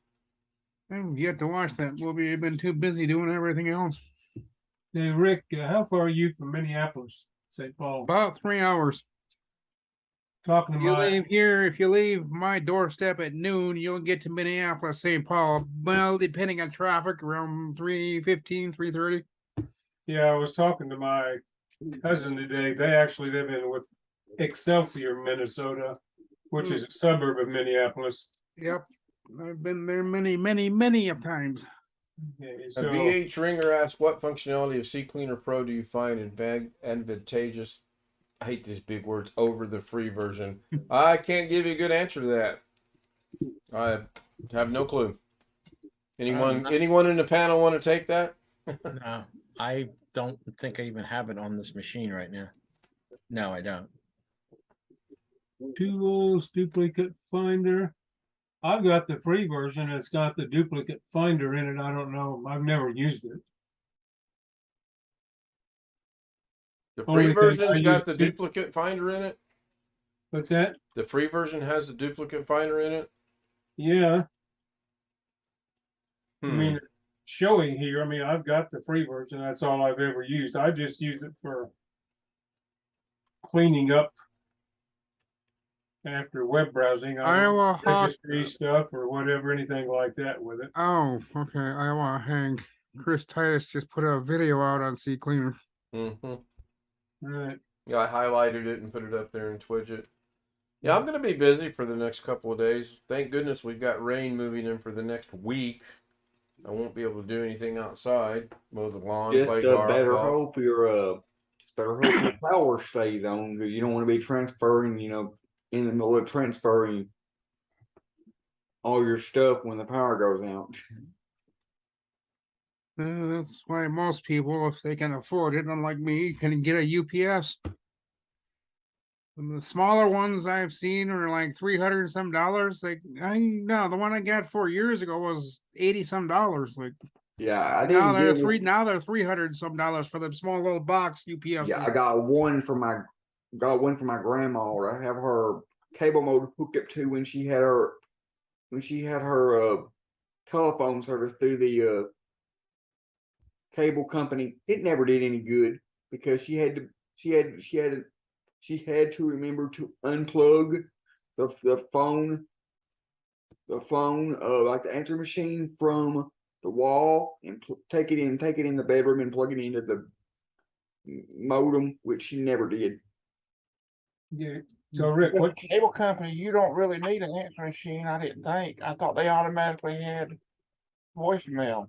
I've yet to watch that movie. I've been too busy doing everything else. Hey, Rick, how far are you from Minneapolis, St. Paul? About 3 hours. Talking to You my, leave here, if you leave my doorstep at noon, you'll get to Minneapolis, St. Paul. Well, depending on traffic, around 3:15, 3:30. yeah, I was talking to my cousin today. They actually live in with Excelsior, Minnesota, which is a suburb of Minneapolis. Yep. I've been there many of times. Okay, A so BH Ringer asks, what functionality of CCleaner Pro do you find advantageous? I hate these big words, over the free version. I can't give you a good answer to that. I have no clue. Anyone in the panel want to take that? No, I don't think I even have it on this machine right now. No, I don't. tools, duplicate finder. I've got the free version. It's got the duplicate finder in it. I don't know. I've never used it. The Only free thing version's I got the use- duplicate finder in it. What's that? The free version has the duplicate finder in it. Yeah. I Hmm. mean, showing here, I mean, I've got the free version. That's all I've ever used. I just use it for cleaning up after web browsing. I don't Iowa Hawk. registry stuff or whatever, anything like that with it. Oh, okay. Iowa Hank. Chris Titus just put a video out on CCleaner. Mm-hmm. Right. Yeah, I highlighted it and put it up there in Twidget. Yeah, I'm gonna be busy for the next couple of days. Thank goodness we've got rain moving in for the next week. I won't be able to do anything outside, mow the lawn, Just play better golf. hope just better hope your power stays on. You don't want to be transferring, in the middle of transferring all your stuff when the power goes out. That's why most people, if they can afford it, unlike me, can get a UPS. And the smaller ones I've seen are like $300 some. Like the one I got 4 years ago was $80 some. Like Yeah, I now didn't they're get now they're $300 some for the small little box UPS. Yeah, I got one for my grandma. I have her cable modem hooked up to when she had her telephone service through the cable company. It never did any good because she had to remember to unplug the phone like the answer machine from the wall and take it in the bedroom and plug it into the modem, which she never did. Yeah. So Rick, With what a cable company, you don't really need an answer machine, I didn't think. I thought they automatically had voicemail.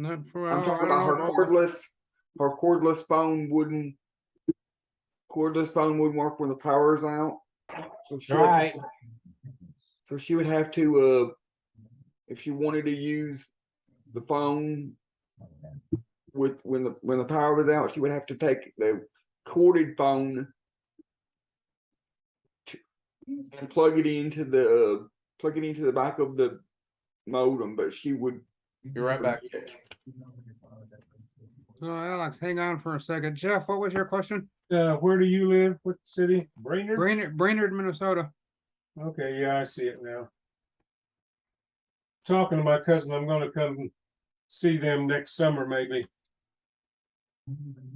Not for I'm I talking don't about know her cordless phone wouldn't work when the power's out. So she would have to if she wanted to use the phone when the power was out, she would have to take the corded phone and plug it into the back of the modem, but she would You're right back. So Alex, hang on for a second. Jeff, what was your question? where do you live? What city? Brainerd? Brainerd, Minnesota. Okay, yeah, I see it now. Talking to my cousin, I'm gonna come see them next summer, maybe.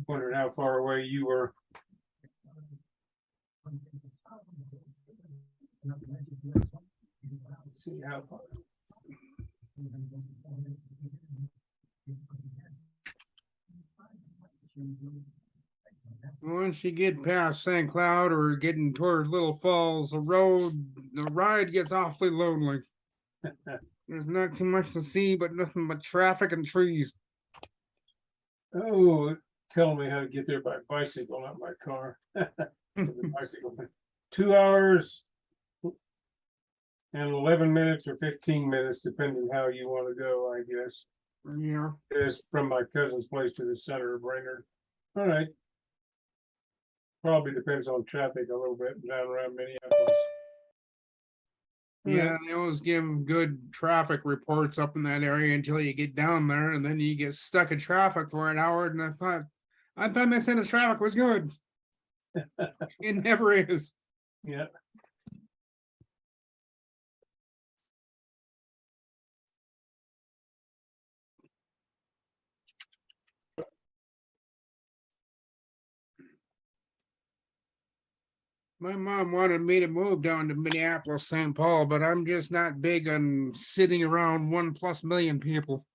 Wondered how far away you were. See how far. Once you get past St. Cloud or getting towards Little Falls, the ride gets awfully lonely. There's not too much to see, but nothing but traffic and trees. Oh, tell me how to get there by bicycle, not my car. The bicycle. 2 hours and 11 minutes or 15 minutes, depending how you want to go, I guess. Yeah. Is from my cousin's place to the center of Brainerd. All right. Probably depends on traffic a little bit down around Minneapolis. Yeah, they always give good traffic reports up in that area until you get down there, and then you get stuck in traffic for an hour. And I thought they said the traffic was good. It never is. Yeah. My mom wanted me to move down to Minneapolis, St. Paul, but I'm just not big on sitting around 1+ million people.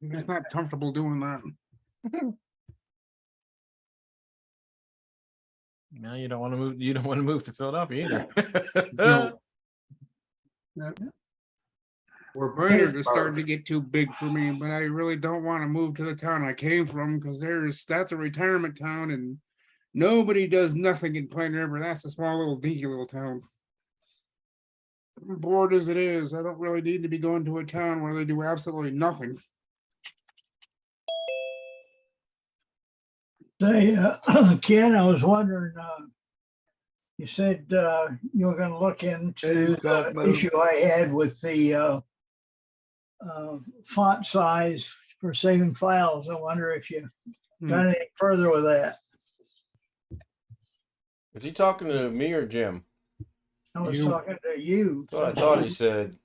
I'm just not comfortable doing that. Now you don't want to move. You don't want to move to Philadelphia either. No. We're Brainerd is starting to Pittsburgh. get too big for me, but I really don't want to move to the town I came from because that's a retirement town and nobody does nothing in Pine River. That's a small little dinky little town. I'm bored as it is. I don't really need to be going to a town where they do absolutely nothing. Say, Ken, I was wondering, you said you were going to look into the issue I had with the font size for saving files. I wonder if you got any further with that. Is he talking to me or Jim? I was talking to you. That's what I thought he said.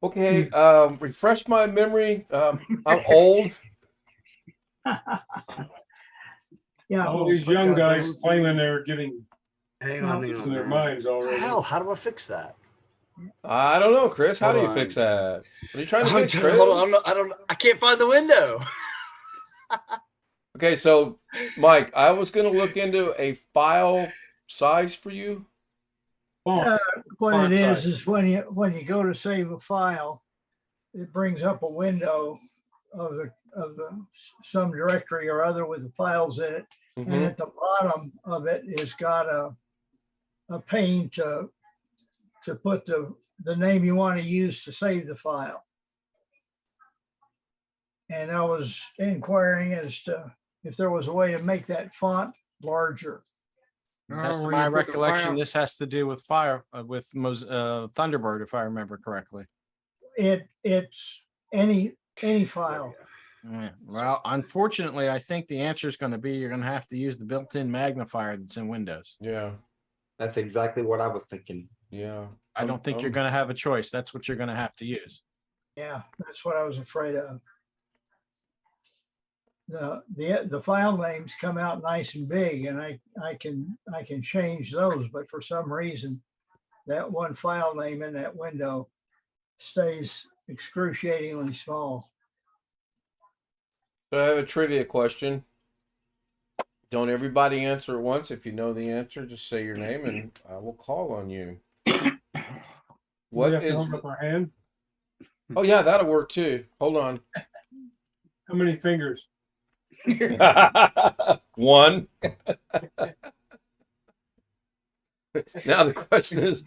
Okay, refresh my memory. I'm old. Yeah. All these young guys claiming they're getting Hang on, hang in their on. minds already. How do I fix that? I don't know, Chris. How do you Hold fix on. that? What are you trying to fix, Hold Chris? on, I can't find the window. Okay, so Mike, I was going to look into a file size for you. Font. What Font it size. is when you go to save a file, it brings up a window of the some directory or other with the files in it, and Mhm. at the bottom of it is got a pane to put the name you want to use to save the file. And I was inquiring as to if there was a way to make that font larger. That's where my you put the recollection. file- This has to do with Thunderbird, if I remember correctly. It's any file. Yeah. Well, unfortunately, I think the answer is going to be you're going to have to use the built-in magnifier that's in Windows. Yeah, That's exactly what I was thinking. yeah. I don't think you're going to have a choice. That's what you're going to have to use. Yeah, that's what I was afraid of. The file names come out nice and big, and I can change those, but for some reason, that one file name in that window stays excruciatingly small. So I have a trivia question. Don't everybody answer at once. If you know the answer, just say your name and I will call on you. We What have to is? hold up our hand. Oh yeah, that'll work too. Hold on. How many fingers? One. Now the question is,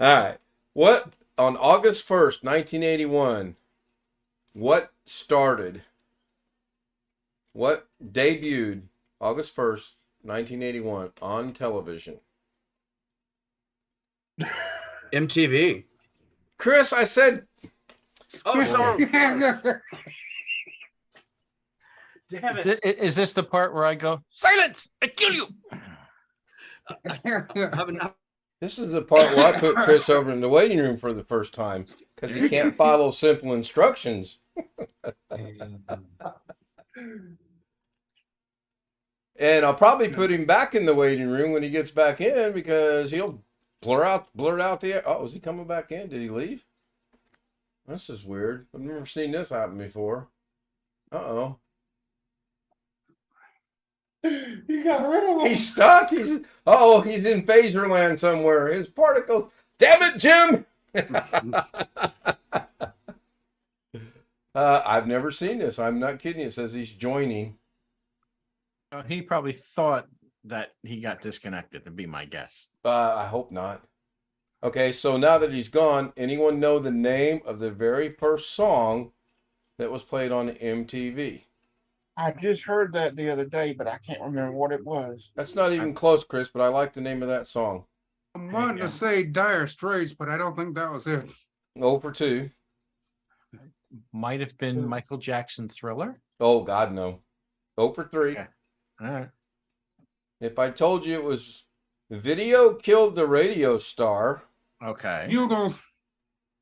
all right, what on August 1st, 1981, what debuted August 1st, 1981 on television? MTV. Chris, I said, Oh, sorry. Damn Is this the part where I go, silence, I kill you? I haven't. this is the part where I put Chris over in the waiting room for the first time because he can't follow simple instructions. And I'll probably put him back in the waiting room when he gets back in because he'll blurt out the. Oh, is he coming back in? Did he leave? This is weird. I've never seen this happen before. Uh-oh. You got rid of him. He's stuck. He's in phaser land somewhere. His particles. Damn it, Jim! I've never seen this. I'm not kidding. It says he's joining. He probably thought that he got disconnected, to be my guess. I hope not. Okay, so now that he's gone, anyone know the name of the very first song that was played on MTV? I just heard that the other day, but I can't remember what it was. That's not even close, Chris, but I like the name of that song. I'm There you wanting go. to say Dire Straits, but I don't think that was it. 0 for 2. Might have been Michael Jackson Thriller. Oh, God, no. 0 for 3. Okay. All right. If I told you it was Video Killed the Radio Star, Okay. Bugles.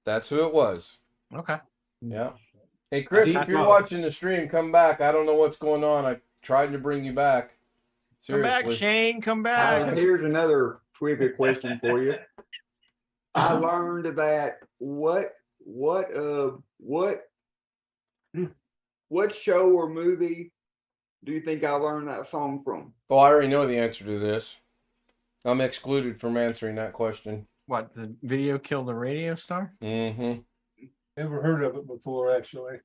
that's who it was. Okay. Yeah. Hey, Chris, That's if you're not- watching the stream, come back. I don't know what's going on. I tried to bring you back. Come back, Seriously. Shane. Come All back. right, here's another trivia question for you. I learned that what show or movie do you think I learned that song from? Oh, I already know the answer to this. I'm excluded from answering that question. What, the Video Killed the Radio Star? Mm-hmm. Never heard of it before, actually.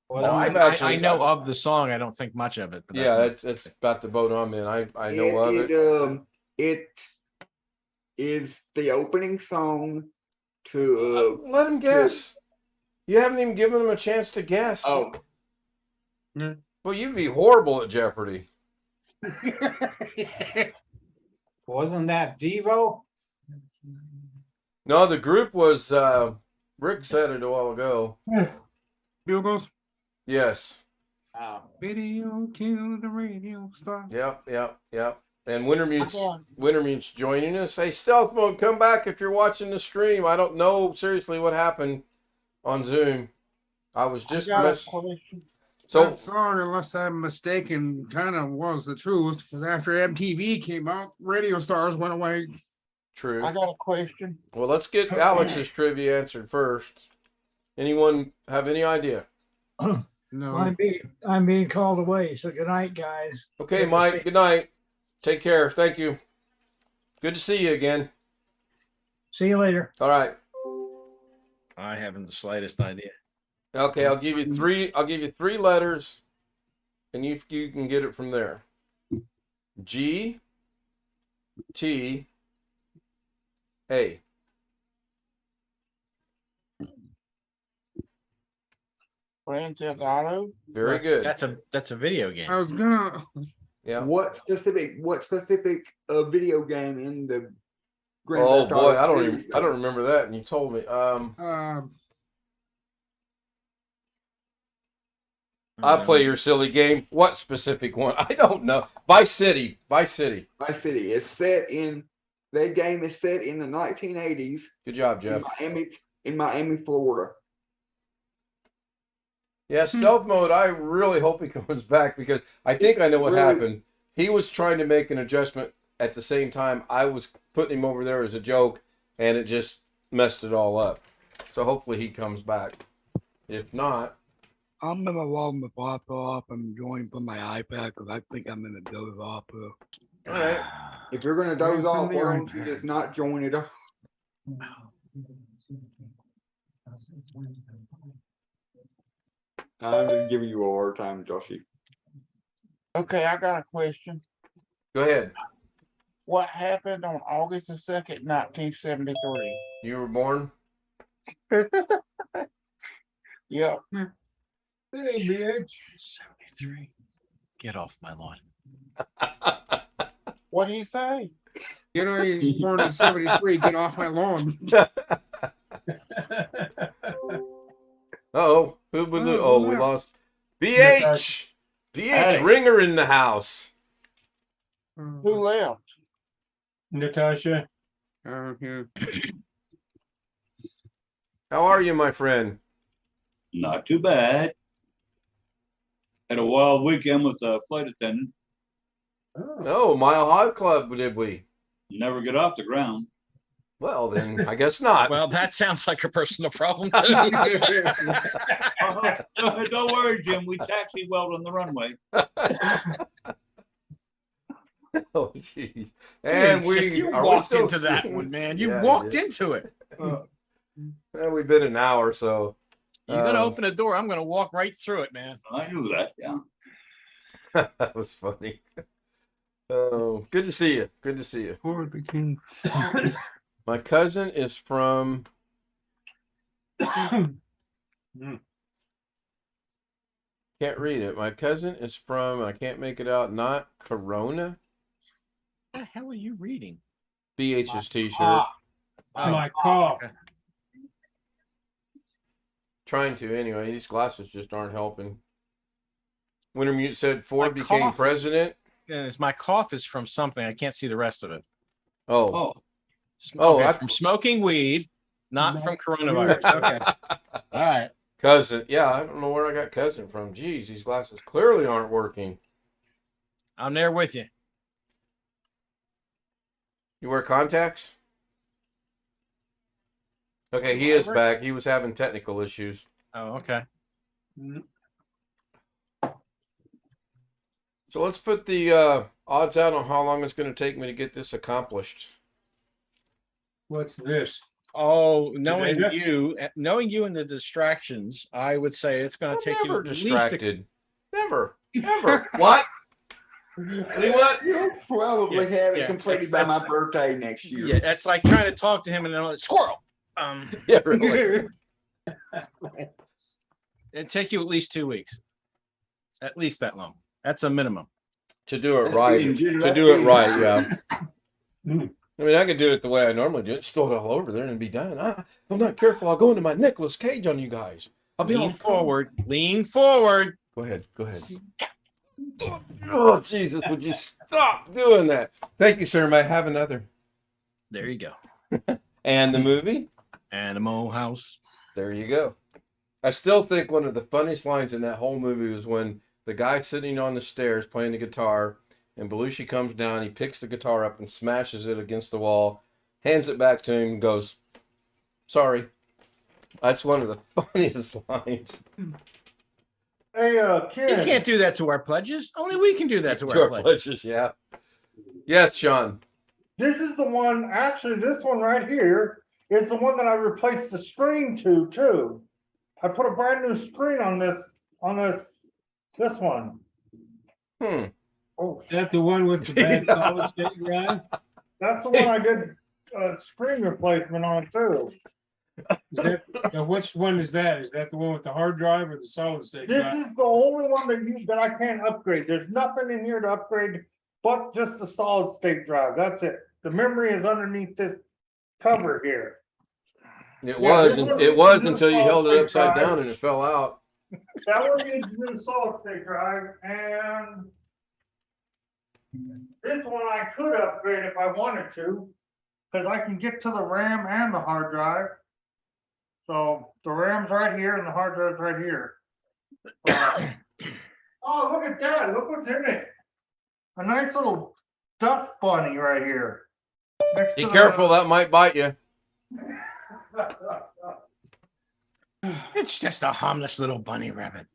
Well, I know of the song. I don't think much of it. But Yeah, that's it's about the boat I'm in. I know of it. It is the opening song to Let him guess. You haven't even given him a chance to guess. oh, Well, you'd be horrible at Jeopardy. Wasn't that Devo? No, the group was, Rick said it a while ago. Bugles. Yes. Video Kill the Radio Star. Yep. And Wintermute's joining us. Hey, Stealth Mode, come back if you're watching the stream. I don't know seriously what happened on Zoom. I was just so That song, unless I'm mistaken, kind of was the truth. Because after MTV came out, radio stars went away. true. I got a question. Well, let's get Alex's trivia answered first. Anyone have any idea? No. I'm being called away. So good night, guys. Okay, Good to Mike, see good night. Take care. Thank you. Good to see you again. See you later. All right. I haven't the slightest idea. Okay, I'll give you three letters, and you can get it from there. G T A. Grand Theft Auto. Very good. That's a video game. I was gonna. Yeah. what specific video game in the Grand Oh Theft Auto boy, I series, don't remember that, and you told me. I'll play your silly game. What specific one? I don't know. Vice City. Vice City. It's set in that game is set in the 1980s. Good job, Jeff. In Miami, Florida. Yeah, Stealth Mode, I really hope he comes back because I think I know what happened. He was trying to make an adjustment at the same time. I was putting him over there as a joke, and it just messed it all up. So hopefully he comes back. If not... I'm gonna warm the pop up and join from my iPad because I think I'm gonna doze off. All right. If you're gonna doze off, why don't you just not join it? I'm just giving you a hard time, Joshy. Okay, I got a question. Go ahead. What happened on August the 2nd, 1973? You were born? Yep. Hey, bitch. 73. Get off my lawn. What'd he say? You know, he's born in 73. Get off my lawn. Uh-oh. Who would we lost. BH! BH Ringer in the house. Who left? Natasha. Yeah. How are you, my friend? Not too bad. Had a wild weekend with a flight attendant. Oh, Mile High Club, did we? Never get off the ground. Well, then, I guess not. Well, that sounds like a personal problem, too. Don't worry, Jim. We taxi well on the runway. Oh, jeez. And you walked into that one, man. You walked into it. Well, we've been an hour, so. You're going to open a door. I'm going to walk right through it, man. I knew that, yeah. That was funny. Oh, good to see you. Good to see you. Lord the King. My cousin is from. Can't read it. My cousin is from. I can't make it out. Not Corona. What the hell are you reading? BH's t-shirt. My cough. okay. Trying to anyway. These glasses just aren't helping. Wintermute said Ford My became cough is- president. And my cough is from something. I can't see the rest of it. Oh, Oh, Oh, Okay, I- from smoking weed, not from coronavirus. Okay. All right. cousin. Yeah, I don't know where I got cousin from. Geez, these glasses clearly aren't working. I'm there with you. You wear contacts? Okay, he is Whatever. back. He was having technical issues. Oh, okay. So let's put the odds out on how long it's going to take me to get this accomplished. What's this? Oh, knowing Data? you and the distractions, I would say it's going I'm to take you never at least distracted. Never. Never. What? What? You'll probably have it yeah, completed that's- by my birthday next year. Yeah, that's like trying to talk to him and then like, squirrel. Yeah, really. It'd take you at least 2 weeks. At least that long. That's a minimum. To do it That's right. being generous. To That's do it being right, generous. yeah. I mean, I could do it the way I normally do it. Just throw it all over there and be done. If I'm not careful, I'll go into my Nicolas Cage on you guys. I'll be all Lean forward. Lean forward. Go ahead. Go ahead. Oh, Jesus, would you stop doing that? Thank you, sir. May I have another? There you go. And the movie? Animal House. There you go. I still think one of the funniest lines in that whole movie was when the guy's sitting on the stairs playing the guitar, and Belushi comes down, he picks the guitar up and smashes it against the wall, hands it back to him, and goes, "Sorry." That's one of the funniest lines. Hey, You kid. can't do that to our pledges. Only we can do that to To our pledges. pledges, yeah. Yes, Sean. This is the one, actually, this one right here is the one that I replaced the screen to too. I put a brand new screen on this one. Hmm. Oh, Is that the one with the bad solid state drive? that's the one I did screen replacement on too. Is that, now which one is that? Is that the one with the hard drive or the solid state This drive? is the only one that I can't upgrade. There's nothing in here to upgrade but just the solid state drive. That's it. The memory is underneath this cover here. It Yeah, was, this and one it is was the until you held it solid upside drive. down and it fell out. That one needs a new solid state drive, and this one I could upgrade if I wanted to, because I can get to the RAM and the hard drive. So the RAM's right here and the hard drive's right here. Oh, look at that. Look what's in it. A nice little dust bunny right here. Next Be to the- careful, that might bite you. It's just a harmless little bunny rabbit.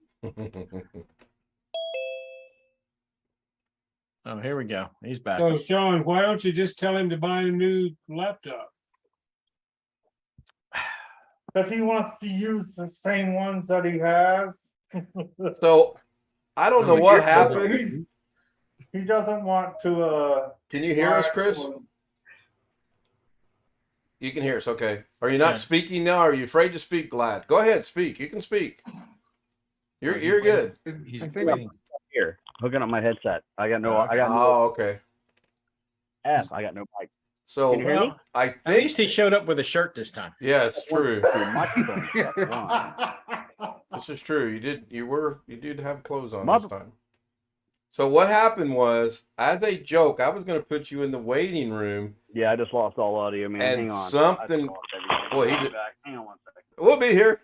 Oh, here we go. He's back. So Sean, why don't you just tell him to buy a new laptop? Because he wants to use the same ones that he has. So, I don't know what happened. He doesn't want to, Can you hear us, buy Chris? one. You can hear us, okay. Are you not Yeah. speaking now? Or are you afraid to speak, Glad? Go ahead, speak. You can speak. You're good. He's I think waiting. Here, hooking up my headset. I got no Oh, okay. F. I got no mic. So Can you hear me? I At think least he showed up with a shirt this time. yeah, it's true. Your microphone. That's one. This is true. You did have clothes on Mother- this time. So what happened was, as a joke, I was going to put you in the waiting room. Yeah, I just lost all audio, man. And Hang on. something- I just lost everything. Boy, he I'll be did- back. Hang on one second. We'll be here.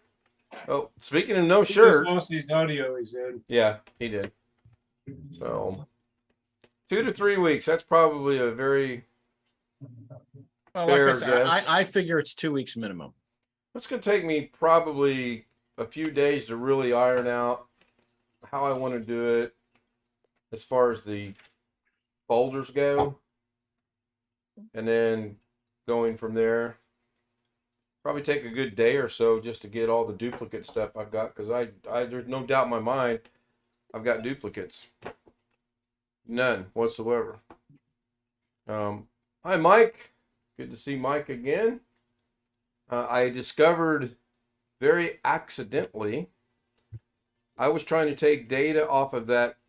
Oh, speaking of no He just shirt, lost his audio, he said. yeah, he did. So 2 to 3 weeks. That's probably a very. Well, like I Fair said, guess. I figure it's 2 weeks minimum. It's going to take me probably a few days to really iron out how I want to do it as far as the folders go. And then going from there. Probably take a good day or so just to get all the duplicate stuff I've got, because I there's no doubt in my mind I've got duplicates. None whatsoever. Hi, Mike. Good to see Mike again. I discovered very accidentally I was trying to take data off of that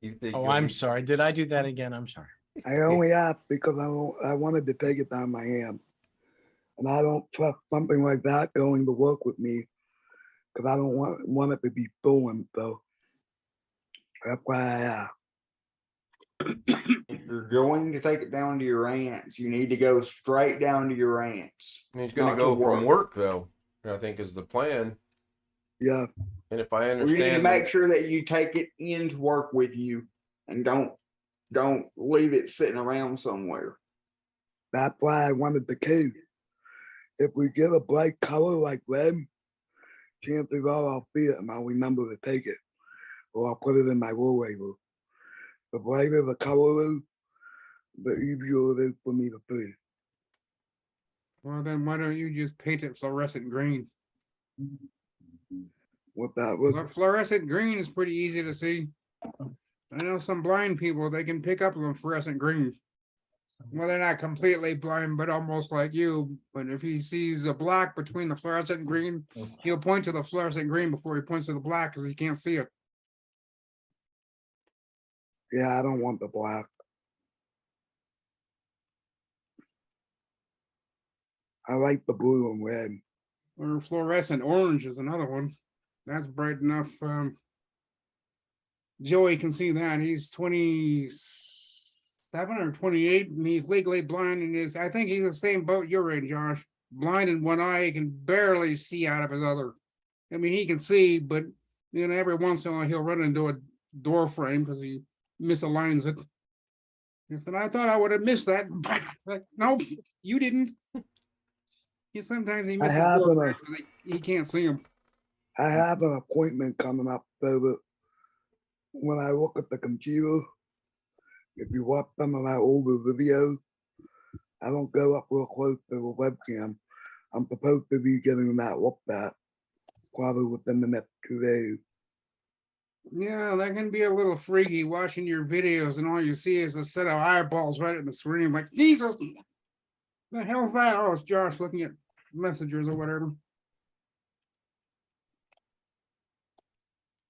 You think Oh, you'll I'm be- sorry. Did I do that again? I'm sorry. I only asked because I wanted to take it down my hand. And I don't trust something like that going to work with me because I don't want it to be stolen. So that's why I asked. If you're going to take it down to your aunt's, you need to go straight down to your aunt's. And he's going to not go from work though. I think is the plan. Yeah. And if I You need to understand, make sure that you take it into work with you and don't leave it sitting around somewhere. That's why I wanted the key. If we get a bright color like red, chances are I'll see it and I'll remember to take it. Or I'll put it in my roll label. The brighter the color is, the easier it is for me to see. Well, then why don't you just paint it fluorescent green? What that was. Fluorescent green is pretty easy to see. I know some blind people, they can pick up on fluorescent green. Well, they're not completely blind, but almost like you. But if he sees a black between the fluorescent green, he'll point to the fluorescent green before he points to the black because he can't see it. Yeah, I don't want the black. I like the blue and red. Or fluorescent orange is another one. That's bright enough. Joey can see that. He's 27 or 28, and he's legally blind. And I think he's the same boat you're in, Josh. Blind in one eye, he can barely see out of his other. I mean, he can see, but every once in a while he'll run into a door frame because he misaligns it. He said, "I thought I would have missed that." Like, nope, you didn't. Sometimes he misses door frames because he can't see them. I have an appointment coming up so that when I look at the computer, if you watch some of my older videos, I don't go up real close to the webcam. I'm supposed to be getting that looked at probably within the next 2 days. Yeah, that can be a little freaky watching your videos and all you see is a set of eyeballs right in the screen. Like, Jesus, the hell's that? Oh, it's Josh looking at messages or whatever.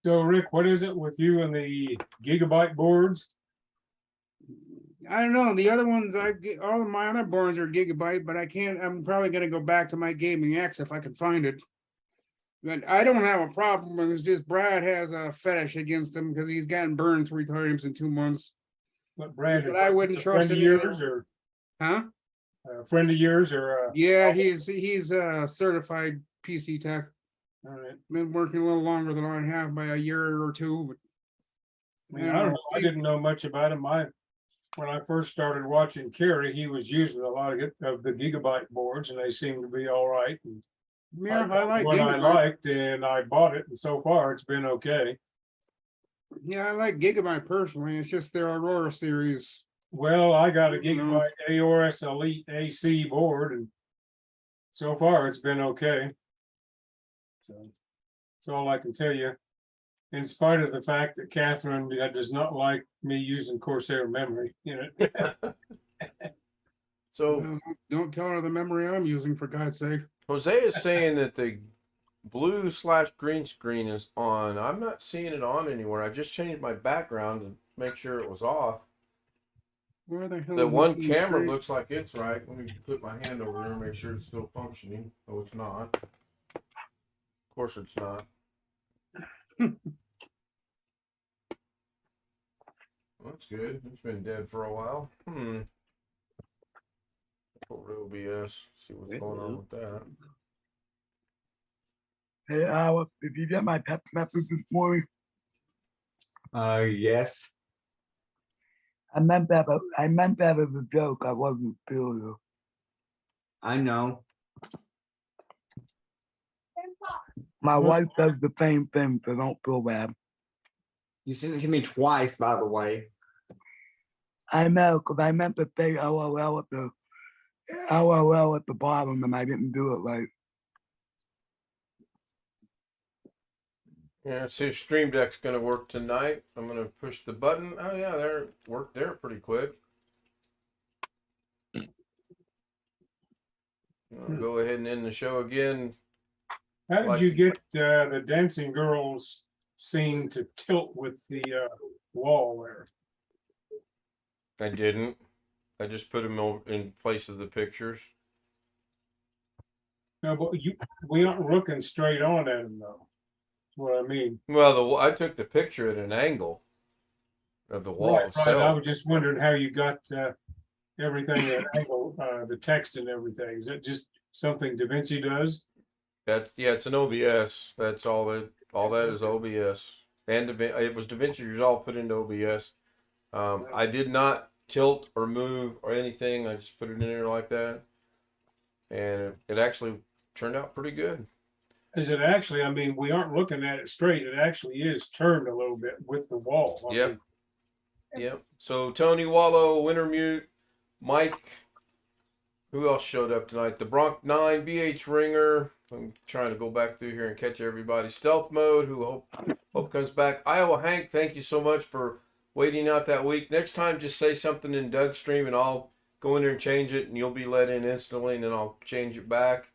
So Rick, what is it with you and the gigabyte boards? I don't know. The other ones, all of my other boards are gigabyte, but I can't. I'm probably going to go back to my Gaming X if I can find it. But I don't have a problem with it. It's just Brad has a fetish against him because he's gotten burned 3 times in 2 months. What Brad? He said I wouldn't trust friend of it either. yours or Huh? a friend of yours or? Yeah, he's a certified PC tech. All right. Been working a little longer than I have by a year or 2. But I mean, I don't know. I didn't know much about him. When I first started watching Kerry, he was using a lot of the gigabyte boards, and they seemed to be all right. And yeah, I like what I Gigabyte. liked, and I bought it, and so far it's been okay. Yeah, I like Gigabyte personally. It's just their Aurora series. Well, I got a You know. gigabyte AOS Elite AC board, and so far it's been okay. So that's all I can tell you. In spite of the fact that Catherine does not like me using Corsair memory in it. So Well, don't tell her the memory I'm using, for God's sake. Jose is saying that the blue/green screen is on. I'm not seeing it on anywhere. I just changed my background to make sure it was off. Where the hell? The is one this camera thing? looks like it's right. Let me put my hand over there and make sure it's still functioning. Oh, it's not. Of course it's not. Well, that's good. It's been dead for a while. Real BS. See what's going on with that. Hey, Alex, did you get my text message this morning? Yes. I meant that as a joke. I wasn't serious. I know. My wife does the same thing, so don't feel bad. You sent it to me twice, by the way. I know, because I meant to say LOL at the bottom, and I didn't do it right. Yeah, see if Stream Deck's gonna work tonight. I'm gonna push the button. Oh yeah, there worked there pretty quick. I'll go ahead and end the show again. How did Like- you get the dancing girls seem to tilt with the wall there. I didn't. I just put them in place of the pictures. No, but we aren't looking straight on at them though. That's what I mean. Well, I took the picture at an angle of the wall Right, I itself. was just wondering how you got everything at angle, the text and everything. Is it just something Davinci does? It's an OBS. That's all that. All that is OBS, and it was Davinci Resolvle put into OBS. I did not tilt or move or anything. I just put it in there like that, and it actually turned out pretty good. Is it actually? I mean, we aren't looking at it straight. It actually is turned a little bit with the wall. I Yep. mean, Yep. So Tony Wallow, Wintermute, Mike. Who else showed up tonight? The Bronx 9, BH Ringer. I'm trying to go back through here and catch everybody. Stealth Mode, who hope comes back. Iowa Hank, thank you so much for waiting out that week. Next time, just say something in Doug's stream, and I'll go in there and change it, and you'll be let in instantly, and then I'll change it back.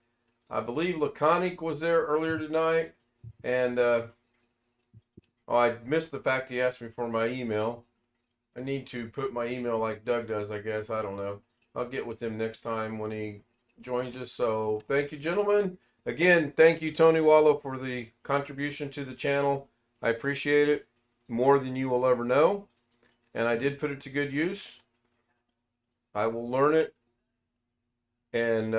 I believe Laconic was there earlier tonight, and I missed the fact he asked me for my email. I need to put my email like Doug does, I guess. I don't know. I'll get with him next time when he joins us. So thank you, gentlemen. Again, thank you, Tony Wallow, for the contribution to the channel. I appreciate it more than you will ever know. And I did put it to good use. I will learn it. And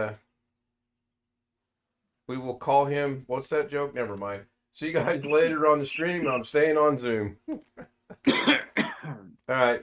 we will call him. What's that joke? Never mind. See you guys later on the stream. I'm staying on Zoom. All right.